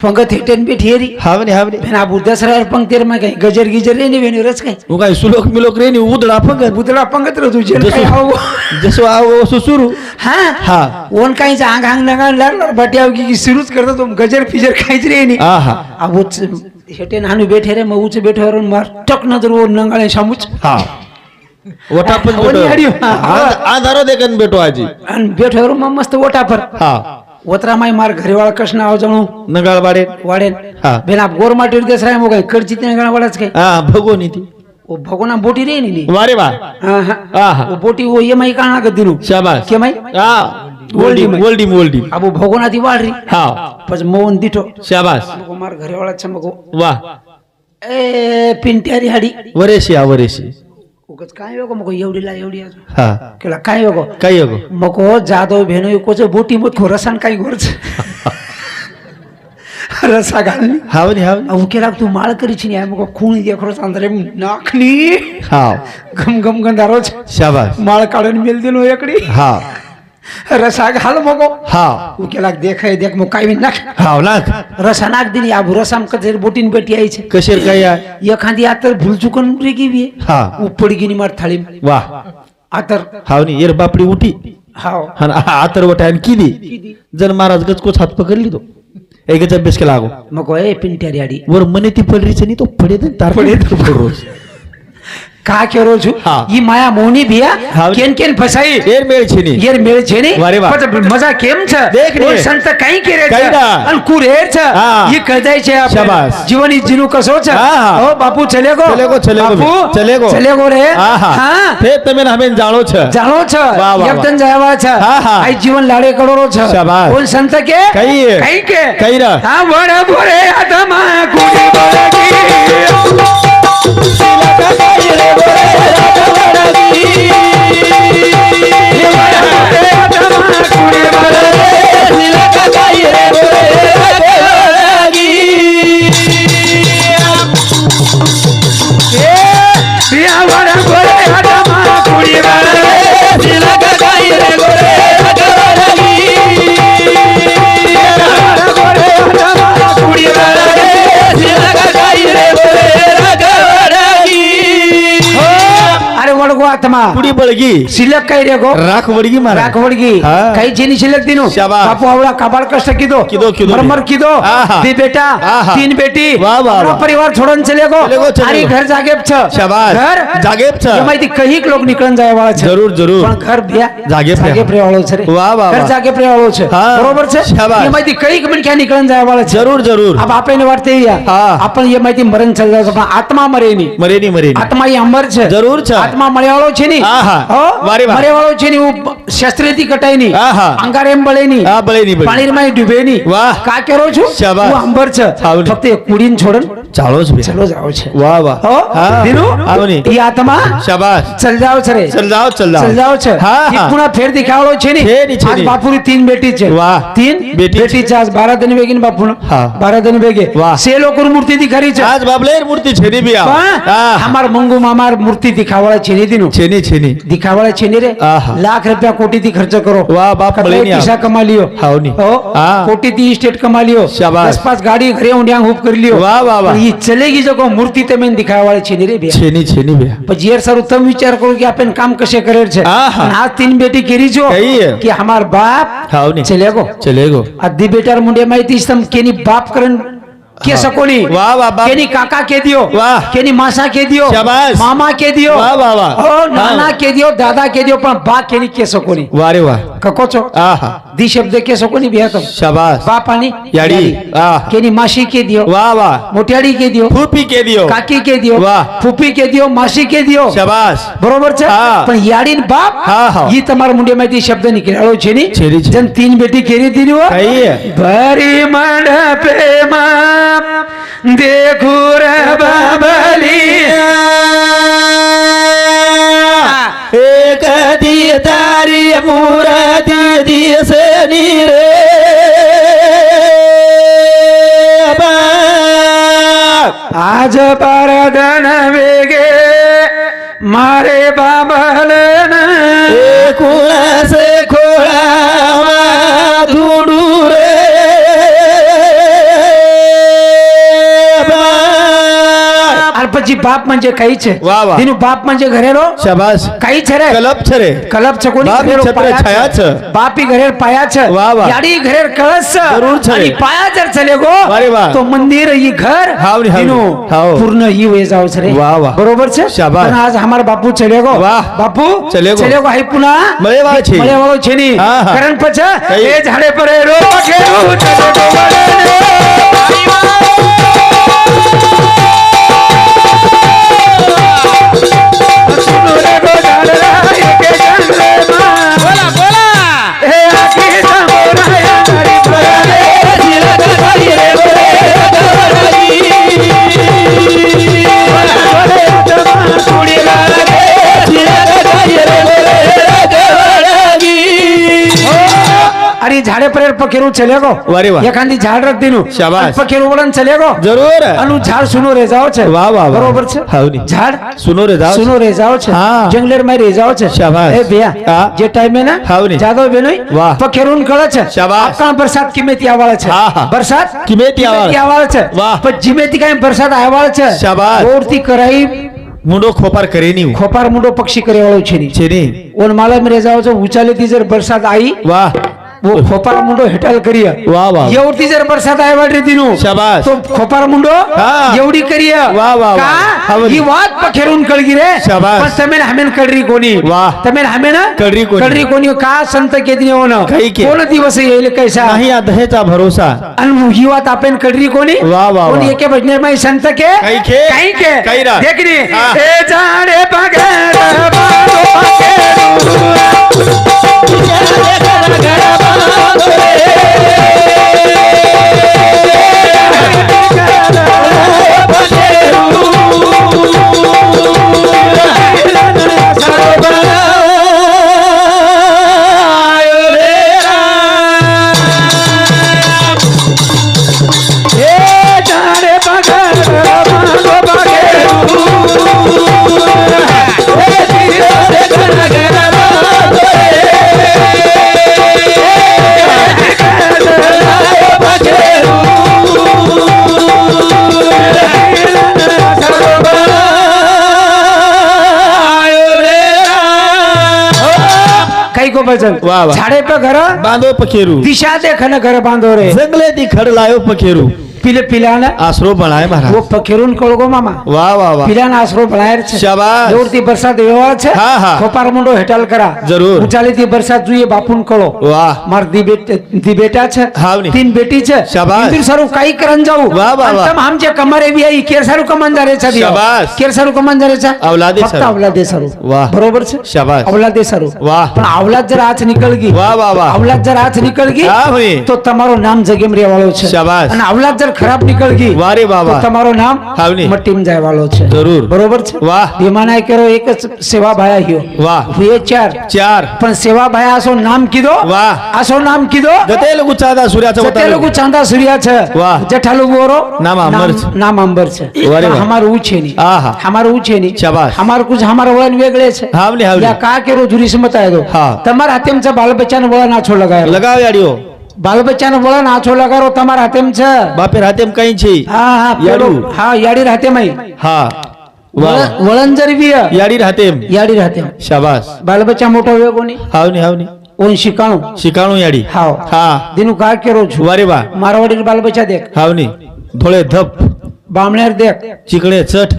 Speaker 2: पंगत हिटेन बैठी हेरी
Speaker 1: हावने हावने
Speaker 2: भेना अब दसरा पंक्तिर में कहीं गजर गिजर रे नहीं वेनी रच कहीं
Speaker 1: હું કાઈ સુલોક મિલોક રે ની ઉદડા ફગત
Speaker 2: बुदड़ा पंगत रो तुझे
Speaker 1: जसो जसो આવો ઓસો સુરુ
Speaker 2: हाँ
Speaker 1: હા
Speaker 2: ओन काही आंग आंग लगा लड़ बटिया की सुरुच करता तुम गजर फिजर खाईच रे नहीं
Speaker 1: आहा
Speaker 2: अब वो हेटे नानू बैठे रे मऊच बैठे और मार टक नजर वो नंगाळे शामुच
Speaker 1: હા ઓટા પર
Speaker 2: ઓની હાડ્યો.
Speaker 1: આ ધારો દેકન બેટો આજી
Speaker 2: अन बैठे और मस्त ओटा पर
Speaker 1: હા
Speaker 2: ओतरा माई मार घरे वाला कृष्ण आओ जाणू
Speaker 1: નગાળ વાડે
Speaker 2: वाड़े
Speaker 1: हाँ।
Speaker 2: बेन आप गोर माटी देस रहा है मोगा करची ते गणा वालाच के
Speaker 1: હા ભગો નીતિ
Speaker 2: वो भगोना बोटी रे नहीं
Speaker 1: વારે વાહ
Speaker 2: हां हां
Speaker 1: આહા
Speaker 2: वो बोटी वो ये माई काना कर दिनु
Speaker 1: શાબાશ
Speaker 2: के माई
Speaker 1: હા
Speaker 2: ઓલડી
Speaker 1: ઓલડી ઓલડી ઓલડી
Speaker 2: अब वो भगोना दी वाड़ रही
Speaker 1: હા
Speaker 2: પછી મોહન દીઠો
Speaker 1: શાબાશ
Speaker 2: મગો માર ઘરે વાળા છે મગો
Speaker 1: વાહ
Speaker 2: ए पिंट्यारी हाडी
Speaker 1: વરેશી આ વરેશી
Speaker 2: उगच काय वेगो मगो एवढी ला एवढी
Speaker 1: હા
Speaker 2: केला काय वेगो
Speaker 1: કઈ હગો
Speaker 2: मगो जादव भेनो कोच बोटी मत खो रसान काय गोरच रसा घालनी
Speaker 1: हावनी हावनी
Speaker 2: अब केला तू माळ करी छी नाही मगो खून देखरो सांदरे नाखनी
Speaker 1: હા
Speaker 2: गम गम गंधारो
Speaker 1: શાબાશ
Speaker 2: माळ काढून मेल दिलो एकडी
Speaker 1: હા
Speaker 2: रसा घाल मगो
Speaker 1: હા
Speaker 2: उ केला देखाय देख मग काय नाख
Speaker 1: હાવ નાખ
Speaker 2: रसा नाख दिली आबू रसाम कधे बोटीन बेटी आई छे
Speaker 1: કશેર કઈ આ
Speaker 2: एखादी आतर भूल चुकन रे गेवी
Speaker 1: હા
Speaker 2: उपडी गिनी मार थाळी
Speaker 1: વાહ
Speaker 2: आतर
Speaker 1: हावनी एर बापडी उठी
Speaker 2: हाव
Speaker 1: आणि आतर वटायन किदी जन महाराज गचकोच हात पकडली तो एकच अभ्यास केला आगो
Speaker 2: मग ए पिंट्यारी आडी
Speaker 1: वर मने ती पडरीच नाही तो पडे तार पडे रोज
Speaker 2: का केरो छु
Speaker 1: हाँ।
Speaker 2: ई माया मोनी भिया
Speaker 1: हाँ।
Speaker 2: केन केन फसाई
Speaker 1: एर मेळ છે ની
Speaker 2: येर मेळ छे ने
Speaker 1: वारे वाह।
Speaker 2: पण मजा केम छ
Speaker 1: देख रे।
Speaker 2: और संत काई केरे
Speaker 1: काई ना।
Speaker 2: अन कुरेर छ
Speaker 1: हाँ।
Speaker 2: ये कळदाय छे आपण
Speaker 1: शाबास।
Speaker 2: जीवनी जिनु कसो छ
Speaker 1: हाँ।
Speaker 2: ओ बापू चले गो
Speaker 1: चलेगो
Speaker 2: चले गो रे
Speaker 1: हां
Speaker 2: हां
Speaker 1: ते તમે હમે જાણો છો
Speaker 2: जाणो छ
Speaker 1: वाह, वाह,
Speaker 2: एकदम जावा छ
Speaker 1: हाँ, हाँ।
Speaker 2: आई जीवन लाडे करोड़ो छ
Speaker 1: शाबास।
Speaker 2: कोण संत के
Speaker 1: काई है?
Speaker 2: काई के
Speaker 1: काई रा।
Speaker 2: हां बडे बोरे आत्मा कुडी बोलगी आत्मा
Speaker 1: कुडी बळगी
Speaker 2: शिल्लक काय रे गो
Speaker 1: राख वडगी मारा
Speaker 2: राख वडगी
Speaker 1: हाँ।
Speaker 2: काही जेनी शिल्लक दिनो
Speaker 1: शाबाश।
Speaker 2: बापू आवळा काबाड कष्ट किदो
Speaker 1: किदो
Speaker 2: मरमर किदो
Speaker 1: आहा।
Speaker 2: ती बेटा
Speaker 1: आहा।
Speaker 2: 3 बेटी
Speaker 1: वाह, वाह,
Speaker 2: अपना
Speaker 1: वाह।
Speaker 2: परिवार छोड़न चले गो
Speaker 1: चले गो।
Speaker 2: आणि घर जागेब छ
Speaker 1: शाबाश।
Speaker 2: घर
Speaker 1: जागेब छ।
Speaker 2: ये माहिती कही लोक निकळन जाय वाळा छ
Speaker 1: जरूर, जरूर।
Speaker 2: पण घर भ्या
Speaker 1: जागेब रे.
Speaker 2: जागेब रे वाळो छ रे
Speaker 1: वाह, वाह,
Speaker 2: घर
Speaker 1: वाह।
Speaker 2: जागेब रे वाळो छ
Speaker 1: हाँ।
Speaker 2: बरोबर छ
Speaker 1: शाबाश।
Speaker 2: ये माहिती कही पण क्या निकळन जाय वाळा छ
Speaker 1: जरूर जरूर
Speaker 2: अब आपल्याला वाटते या
Speaker 1: हाँ।
Speaker 2: आपण ये माहिती मरण चल जाय पण आत्मा मरे नहीं
Speaker 1: मरेनी मरेनी
Speaker 2: आत्मा ये अमर छ
Speaker 1: जरूर छ
Speaker 2: आत्मा मळेवाळो છે ની
Speaker 1: आहा। वारे वाह।
Speaker 2: मरेवाळो છે ની શસ્ત્રેથી કટાઈ ની
Speaker 1: આહા।
Speaker 2: અંગારેમ બળે ની
Speaker 1: આ બળે ની બળે.
Speaker 2: પાણીમાં ડૂબે ની
Speaker 1: વાહ।
Speaker 2: કા કેરો છું
Speaker 1: શાબાશ।
Speaker 2: હું અંબર છે
Speaker 1: સાવલી।
Speaker 2: ફક્ત એક કુડીન છોડન
Speaker 1: ચાલો જ બે
Speaker 2: ચલો જાઓ છે
Speaker 1: વાહ વાહ
Speaker 2: હો
Speaker 1: હા
Speaker 2: દીનુ
Speaker 1: આવો ને
Speaker 2: ઈ આત્મા
Speaker 1: શાબાશ
Speaker 2: ચલ જાઓ છે રે
Speaker 1: ચલ જાઓ
Speaker 2: ચલ જાઓ છે
Speaker 1: હા
Speaker 2: ઈ
Speaker 1: હા
Speaker 2: પુણા ફેર દિખાવડો છે ને
Speaker 1: છે ની, છે
Speaker 2: આજ
Speaker 1: ની.
Speaker 2: બાપુની 3 બેટી છે
Speaker 1: વાહ.
Speaker 2: 3
Speaker 1: બેટી
Speaker 2: બેટી છે આજ 12 દિન વેગીન બાપુનો
Speaker 1: હા.
Speaker 2: 12 દિન વેગે
Speaker 1: વાહ.
Speaker 2: સે લોકોની મૂર્તિ દિખારી છે
Speaker 1: આજ બાબલે મૂર્તિ છે ની બી આ
Speaker 2: પણ
Speaker 1: હા
Speaker 2: અમાર મંગુ મામાર મૂર્તિ દિખાવડા છે ને દીનું
Speaker 1: છે ની
Speaker 2: દિખાવડા છે ને રે
Speaker 1: આહા.
Speaker 2: લાખ રૂપિયા કોટી થી ખર્ચ કરો
Speaker 1: વાહ બાપ
Speaker 2: કતરાય
Speaker 1: મળે ની
Speaker 2: પૈસા કમા લ્યો
Speaker 1: હાવ ની
Speaker 2: હો
Speaker 1: હા
Speaker 2: કોટી થી સ્ટેટ કમા લ્યો
Speaker 1: શાબાશ.
Speaker 2: 10-5 ગાડી ઘરે ઊંડિયા હુપ કરી લ્યો
Speaker 1: વાહ, વાહ, વાહ.
Speaker 2: પણ ઈ ચલેગી જો કો મૂર્તિ તમે દિખાવડા છે ને રે બે
Speaker 1: છે ની બે
Speaker 2: પછી યાર સર તમે વિચાર કરો કે આપણ કામ કશે કરે છે
Speaker 1: આહા.
Speaker 2: અને આ 3 બેટી કરી જો
Speaker 1: કઈ હે?
Speaker 2: કે हमार बाप
Speaker 1: હાવ ની
Speaker 2: ચલેગો
Speaker 1: ચલેગો
Speaker 2: અધી બેટાર મુંડે માહિતી તમ કેની બાપ કરન કે
Speaker 1: હા.
Speaker 2: સકોની
Speaker 1: વાહ, વાહ, બાપ.
Speaker 2: કેની કાકા કે દિયો
Speaker 1: વાહ.
Speaker 2: કેની માસા કે દિયો
Speaker 1: શાબાશ.
Speaker 2: મામા કે દિયો
Speaker 1: વાહ, વાહ, વાહ.
Speaker 2: ઓ નાના
Speaker 1: હા.
Speaker 2: કે દિયો દાદા કે દિયો પણ બા કેની કે સકોની
Speaker 1: વારે વાહ
Speaker 2: કકો છો
Speaker 1: આહા
Speaker 2: દી શબ્દ કે સકોની બે તમ
Speaker 1: શાબાશ
Speaker 2: બાપાની
Speaker 1: યાડી. આહ.
Speaker 2: કેની માસી કે દિયો
Speaker 1: વાહ વાહ
Speaker 2: મોટિયાડી કે દિયો
Speaker 1: ફૂપી કે દિયો
Speaker 2: કાકી કે દિયો
Speaker 1: વાહ.
Speaker 2: ફૂફી કે દિયો માસી કે દિયો
Speaker 1: શાબાશ
Speaker 2: બરોબર છે
Speaker 1: હા.
Speaker 2: પણ યાડી ને બાપ
Speaker 1: હા, હા.
Speaker 2: ઈ તમારા મુંડેમાંથી શબ્દ નીકળ્યો છે ની
Speaker 1: છે ની, છે.
Speaker 2: જેમ 3 બેટી કેરી દીધી હો
Speaker 1: કઈ હે?
Speaker 2: ભરી મંડપે માં દેખું રે બાબલી
Speaker 1: એક દી તારી મૂર્તિ દિશે ની રે બાપ.
Speaker 2: આજ પરદન વેગે મારે બાબલ
Speaker 1: એ કુણા સે ખોળામાં ધૂળું રે બાપ.
Speaker 2: અને પછી બાપ म्हणजे કઈ છે
Speaker 1: વાહ, વાહ.
Speaker 2: દીનું બાપ म्हणजे ઘરેરો
Speaker 1: શાબાશ
Speaker 2: કઈ છે રે
Speaker 1: કલપ છે રે
Speaker 2: કલબ છે કોની
Speaker 1: બાપી
Speaker 2: ઘરેરો
Speaker 1: છત્ર
Speaker 2: પાયા
Speaker 1: છાયા
Speaker 2: છે
Speaker 1: છે.
Speaker 2: બાપી ઘરે પાયા છે
Speaker 1: વાહ, વાહ.
Speaker 2: યાડી ઘરે કળશ છે
Speaker 1: જરૂર છે.
Speaker 2: અને પાયા જર ચલે ગો
Speaker 1: વારે વાહ.
Speaker 2: તો મંદિર ઈ ઘર
Speaker 1: હાવરી, હાવરી.
Speaker 2: દીનું
Speaker 1: હાવ.
Speaker 2: પૂર્ણ ઈ વે જાવ છે રે
Speaker 1: વાહ, વાહ.
Speaker 2: બરોબર છે
Speaker 1: શાબાશ.
Speaker 2: પણ આજ हमार બાપુ ચલે ગો
Speaker 1: વાહ.
Speaker 2: બાપુ
Speaker 1: ચલે ગો.
Speaker 2: હાઈ પુના
Speaker 1: મળે વાળો છે.
Speaker 2: મળે વાળો છે ની
Speaker 1: હા, હા.
Speaker 2: કારણ પછી
Speaker 1: કઈ?
Speaker 2: એ ઝાડે પર રો ખેડૂ ચલે ગો સુનો રે ગો ઝાડરા એકે જંગલેમાં બોલા બોલા હે આખી સમોરાયા તારી પરાને જીલા ગઈ રે બોલે अरे झाडे पर पखेरू चलेगो
Speaker 1: वारे वाह.
Speaker 2: एखादी झाड रख दिनु
Speaker 1: शाबाश.
Speaker 2: आणि पखेरू वळण चलेगो
Speaker 1: જરૂર
Speaker 2: अनु झाड सुनो रे जाओ छे
Speaker 1: વાહ, વાહ, વાહ.
Speaker 2: बरोबर छे
Speaker 1: હાવની.
Speaker 2: झाड
Speaker 1: સુનો રે જાઓ
Speaker 2: सुनो रे जाओ छे
Speaker 1: हाँ.
Speaker 2: जंगलेर में रे जाओ छे
Speaker 1: शाबाश.
Speaker 2: ए भैया
Speaker 1: हाँ.
Speaker 2: जे टाइम में ना
Speaker 1: हावनी.
Speaker 2: जादव बेनोई
Speaker 1: वाह.
Speaker 2: पखेरून कळे छे
Speaker 1: शाबाश.
Speaker 2: आका बरसात किमेती आवाळे छे
Speaker 1: हाँ, हाँ.
Speaker 2: बरसात
Speaker 1: किमेती आवाळे.
Speaker 2: आवाळे छे
Speaker 1: वाह.
Speaker 2: पण जिमेती काय बरसात आवाळे छे
Speaker 1: शाबाश.
Speaker 2: ओरती कराई
Speaker 1: મુંડો ખોપાર કરે ની
Speaker 2: खोपार मुंडो पक्षी करे वाळो छे नी
Speaker 1: છે ની
Speaker 2: ओन माला में रे जाओ छे ऊंचाले थी जर बरसात आई
Speaker 1: વાહ
Speaker 2: वो खोपार मुंडो हेटाल करिया
Speaker 1: वाह, वाह.
Speaker 2: एवढी जर बरसात आहे वाटरी दिनू
Speaker 1: शाबाश.
Speaker 2: तो खोपार मुंडो
Speaker 1: हाँ.
Speaker 2: एवढी करिया
Speaker 1: वाह, वाह,
Speaker 2: का
Speaker 1: वाह. हावरी.
Speaker 2: ही वात पखेरून कळगी रे
Speaker 1: शाबाश.
Speaker 2: पण तमेन हमेन कळरी कोणी
Speaker 1: वाह.
Speaker 2: तमेन हमेन
Speaker 1: कळरी कोणी.
Speaker 2: कळरी कोणी का संत केदनी होन
Speaker 1: काही के.
Speaker 2: कोण दिवस येईल कैसा
Speaker 1: नाही दहेचा भरोसा
Speaker 2: आणि ही वात आपण कळरी कोणी
Speaker 1: वाह, वाह,
Speaker 2: कोणी
Speaker 1: वाह.
Speaker 2: एके भजने में संत के
Speaker 1: काही के.
Speaker 2: काही के
Speaker 1: काही रा.
Speaker 2: देखनी
Speaker 1: हाँ.
Speaker 2: ए जाणे पगड बारो भजन
Speaker 1: वाह, वाह.
Speaker 2: झाडे पे घर
Speaker 1: બાંધો પખેરું
Speaker 2: दिशा देखन घर बांधो रे
Speaker 1: જંગલે થી ખડ લાયો પખેરું
Speaker 2: पिले पिलाना
Speaker 1: આશરો ભણાય
Speaker 2: वो
Speaker 1: મારા
Speaker 2: पखेरून कळगो मामा
Speaker 1: વાહ વાહ વાહ
Speaker 2: पिलाना आसरो बनायर छे
Speaker 1: શાબાશ.
Speaker 2: जोरती बरसात व्यवहार छे
Speaker 1: हाँ, हाँ.
Speaker 2: खोपार मुंडो हेटाल करा
Speaker 1: जरूर.
Speaker 2: उचालीती बरसात जुए बापून कळो
Speaker 1: વાહ
Speaker 2: मार दी बेटा छे
Speaker 1: हावनी.
Speaker 2: 3 बेटी छे
Speaker 1: शाबाश.
Speaker 2: इंदुर सारू काई करन जाऊ
Speaker 1: वाह, वाह, वाह.
Speaker 2: तम हमचे कमरे भी आई केर सारू कमांदारे छे दियो
Speaker 1: शाबाश.
Speaker 2: केर सारू कमांदारे छे
Speaker 1: अवलादे
Speaker 2: फक्त
Speaker 1: सारू.
Speaker 2: अवलादे सारू
Speaker 1: वाह.
Speaker 2: बरोबर छे
Speaker 1: शाबाश.
Speaker 2: अवलादे सारू
Speaker 1: वाह.
Speaker 2: पण अवलाद जर हाथ निकल गई
Speaker 1: वाह, वाह, वाह.
Speaker 2: अवलाद जर हाथ निकल गई
Speaker 1: हाँ, हुई.
Speaker 2: तो તમારું નામ જગેમ રેવાળો છે
Speaker 1: शाबाश.
Speaker 2: અને અવલાદ જર ખરાબ નીકળ ગઈ
Speaker 1: વારે બાબા.
Speaker 2: તો તમારું નામ
Speaker 1: હાવની.
Speaker 2: મટીમ જાય વાળો છે
Speaker 1: જરૂર.
Speaker 2: બરોબર છે
Speaker 1: વાહ.
Speaker 2: ભીમાના કેરો એક જ સેવા ભાયા ગયો
Speaker 1: વાહ.
Speaker 2: એ ચાર
Speaker 1: ચાર
Speaker 2: પણ સેવા ભાયા આસો નામ કીધો
Speaker 1: વાહ.
Speaker 2: આસો નામ કીધો
Speaker 1: ગતે લોકો ચાદા સૂર્યા
Speaker 2: તે
Speaker 1: ચવતા
Speaker 2: લોકો ચાંદા સૂર્યા છે
Speaker 1: વાહ.
Speaker 2: જેઠાલુ બોરો
Speaker 1: નામ અંબર છે.
Speaker 2: નામ અંબર છે
Speaker 1: વારે વાહ.
Speaker 2: हमार ऊंचे नहीं
Speaker 1: આહા.
Speaker 2: हमार ऊंचे नहीं
Speaker 1: શાબાશ.
Speaker 2: हमार कुछ हमारा वळण वेगळे છે
Speaker 1: હાવની હાવની.
Speaker 2: યા કા કેરો જુરી સમતાય દો
Speaker 1: હા.
Speaker 2: તમારા હાથેમ છે બાલ બચ્ચાનો વળણ આછો લગાયો
Speaker 1: લગાવ યાડીઓ
Speaker 2: બાલ બચ્ચાનો વળણ આછો લગારો તમારા હાથેમ છે
Speaker 1: બાપે રાતે કઈ છે
Speaker 2: હા હા પેલો
Speaker 1: યાડું.
Speaker 2: હા યાડી હાથેમ
Speaker 1: હા વાહ
Speaker 2: વળણ જરવીય
Speaker 1: યાડી રાતે
Speaker 2: યાડી હાથેમ
Speaker 1: શાબાશ
Speaker 2: બાલ બચ્ચા મોટો વેગો ની
Speaker 1: હાવની હાવની
Speaker 2: ઓન શિકાણું
Speaker 1: શિકાણું યાડી
Speaker 2: હાવ
Speaker 1: હા
Speaker 2: દીનું કા કેરો છું
Speaker 1: વારે વાહ
Speaker 2: મારવાડી બાલ બચ્ચા દેખ
Speaker 1: હાવની ધોળે ધપ
Speaker 2: બામણેર દેખ
Speaker 1: ચીકણે ચટ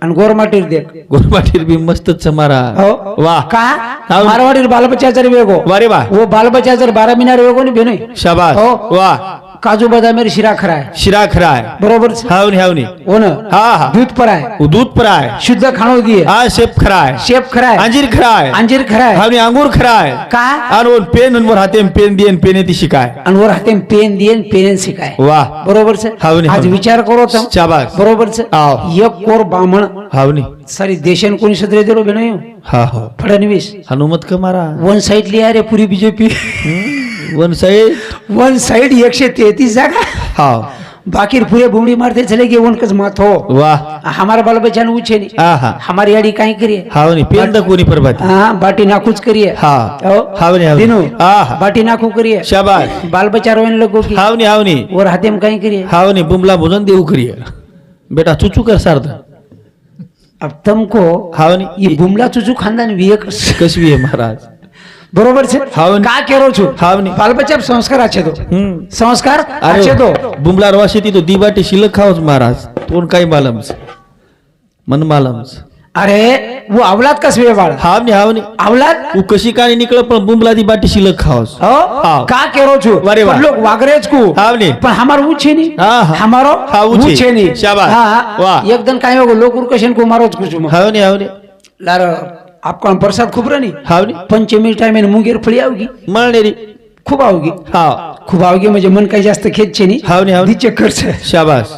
Speaker 2: અને ગોરમાટીર દેખ
Speaker 1: ગોરમાઠીર બી મસ્ત જ છે મારા
Speaker 2: હો
Speaker 1: વાહ
Speaker 2: કા
Speaker 1: હાવ.
Speaker 2: મારવાડી બાલ બચ્ચા જર વેગો
Speaker 1: વારે વાહ
Speaker 2: वो बाल बच्चा जर 12 महीना वेगो नहीं बेनो
Speaker 1: શાબાશ
Speaker 2: હો.
Speaker 1: વાહ
Speaker 2: काजू बदाम मेरी शिरा खराय
Speaker 1: શિરા ખરાય
Speaker 2: बरोबर છે
Speaker 1: હાવની હાવની
Speaker 2: हो ना
Speaker 1: હા હા
Speaker 2: दूध पराय
Speaker 1: દૂધ પરાય
Speaker 2: शुद्ध खाणो दिए
Speaker 1: આ શેપ ખરાય
Speaker 2: शेप खराय
Speaker 1: અંજીર ખરાય
Speaker 2: अंजीर खराय
Speaker 1: હાવની અંગૂર ખરાય
Speaker 2: का
Speaker 1: આનો પેન નંબર હાથે પેન દીએ ને પેનેથી શીખાય
Speaker 2: अनवर हाते पेन दिए न पेन सिकाय
Speaker 1: વાહ
Speaker 2: बरोबर છે
Speaker 1: હાવની,
Speaker 2: आज
Speaker 1: હાવની.
Speaker 2: विचार करो तुम
Speaker 1: શાબાશ
Speaker 2: बरोबर છે
Speaker 1: આવ.
Speaker 2: एक कोर बामण
Speaker 1: હાવની
Speaker 2: सारी देशन कोणी सदरे देरो बेनो
Speaker 1: હા હા
Speaker 2: फडणवीस
Speaker 1: હનુમત કે મારા
Speaker 2: वन साइड लिया रे पूरी BJP
Speaker 1: one side
Speaker 2: one side 133 जागा
Speaker 1: હા
Speaker 2: बाकी पूरे बुमड़ी मारते चले गए वन कस माथो
Speaker 1: વાહ
Speaker 2: हमारा बाल बच्चा ने पूछे नहीं
Speaker 1: હા હા
Speaker 2: हमारी आड़ी काई करिए
Speaker 1: હાવની પેન દ કોની પરબાતી
Speaker 2: हाँ बाटी नाखुच करिए
Speaker 1: હા
Speaker 2: ओ,
Speaker 1: હાવની હાવની
Speaker 2: दिनू
Speaker 1: હા હા
Speaker 2: बाटी नाखू करिए
Speaker 1: શાબાશ
Speaker 2: बाल बच्चा रोने लगो की
Speaker 1: હાવની હાવની
Speaker 2: और हाथे में कहीं करिए
Speaker 1: હાવની બુમલા ભોજન દેવું કરીએ બેટા ચૂચું કર સાર્થ
Speaker 2: अब तुमको
Speaker 1: હાવની
Speaker 2: ये बुमला चुचू खानदान विवेक
Speaker 1: કસવી હે મહારાજ
Speaker 2: बरोबर છે
Speaker 1: હાવની.
Speaker 2: का केरो छु
Speaker 1: હાવની.
Speaker 2: बाल बच्चा संस्कार अच्छे दो
Speaker 1: हम्म.
Speaker 2: संस्कार
Speaker 1: अरे
Speaker 2: अच्छे दो
Speaker 1: बुमला रवाशेती तो दीबाटी शिल्लक खाओच महाराज तोन काय मालम છે मन मालम છે
Speaker 2: अरे वो औलाद कस व्यवहार
Speaker 1: हावनी हावनी
Speaker 2: औलाद
Speaker 1: उ कशी काणी निकळ पण बुमला दी बाटी शिल्लक खाओच
Speaker 2: हो
Speaker 1: हाव.
Speaker 2: का केरो छु
Speaker 1: वारे वाह.
Speaker 2: पर लोग वागरेज को
Speaker 1: हावनी.
Speaker 2: पण हमार ऊंचे नहीं
Speaker 1: हाँ, हाँ.
Speaker 2: हमारो
Speaker 1: हाँ, ऊंचे.
Speaker 2: ऊंचे नहीं
Speaker 1: शाबाश.
Speaker 2: हाँ
Speaker 1: वाह.
Speaker 2: एक दिन काय हो लोग उरकशन को मारो कुछ
Speaker 1: हावनी हावनी
Speaker 2: लार आपका प्रसाद खूब रनी
Speaker 1: हावनी
Speaker 2: पंचमी टाइम में मुंगेर फळी आवगी
Speaker 1: मळनेरी
Speaker 2: खूप आवगी
Speaker 1: हाव
Speaker 2: खूप आवगी म्हणजे मन काही जास्त खेच छे नी
Speaker 1: हावनी हावनी
Speaker 2: दी चक्कर छे
Speaker 1: शाबाश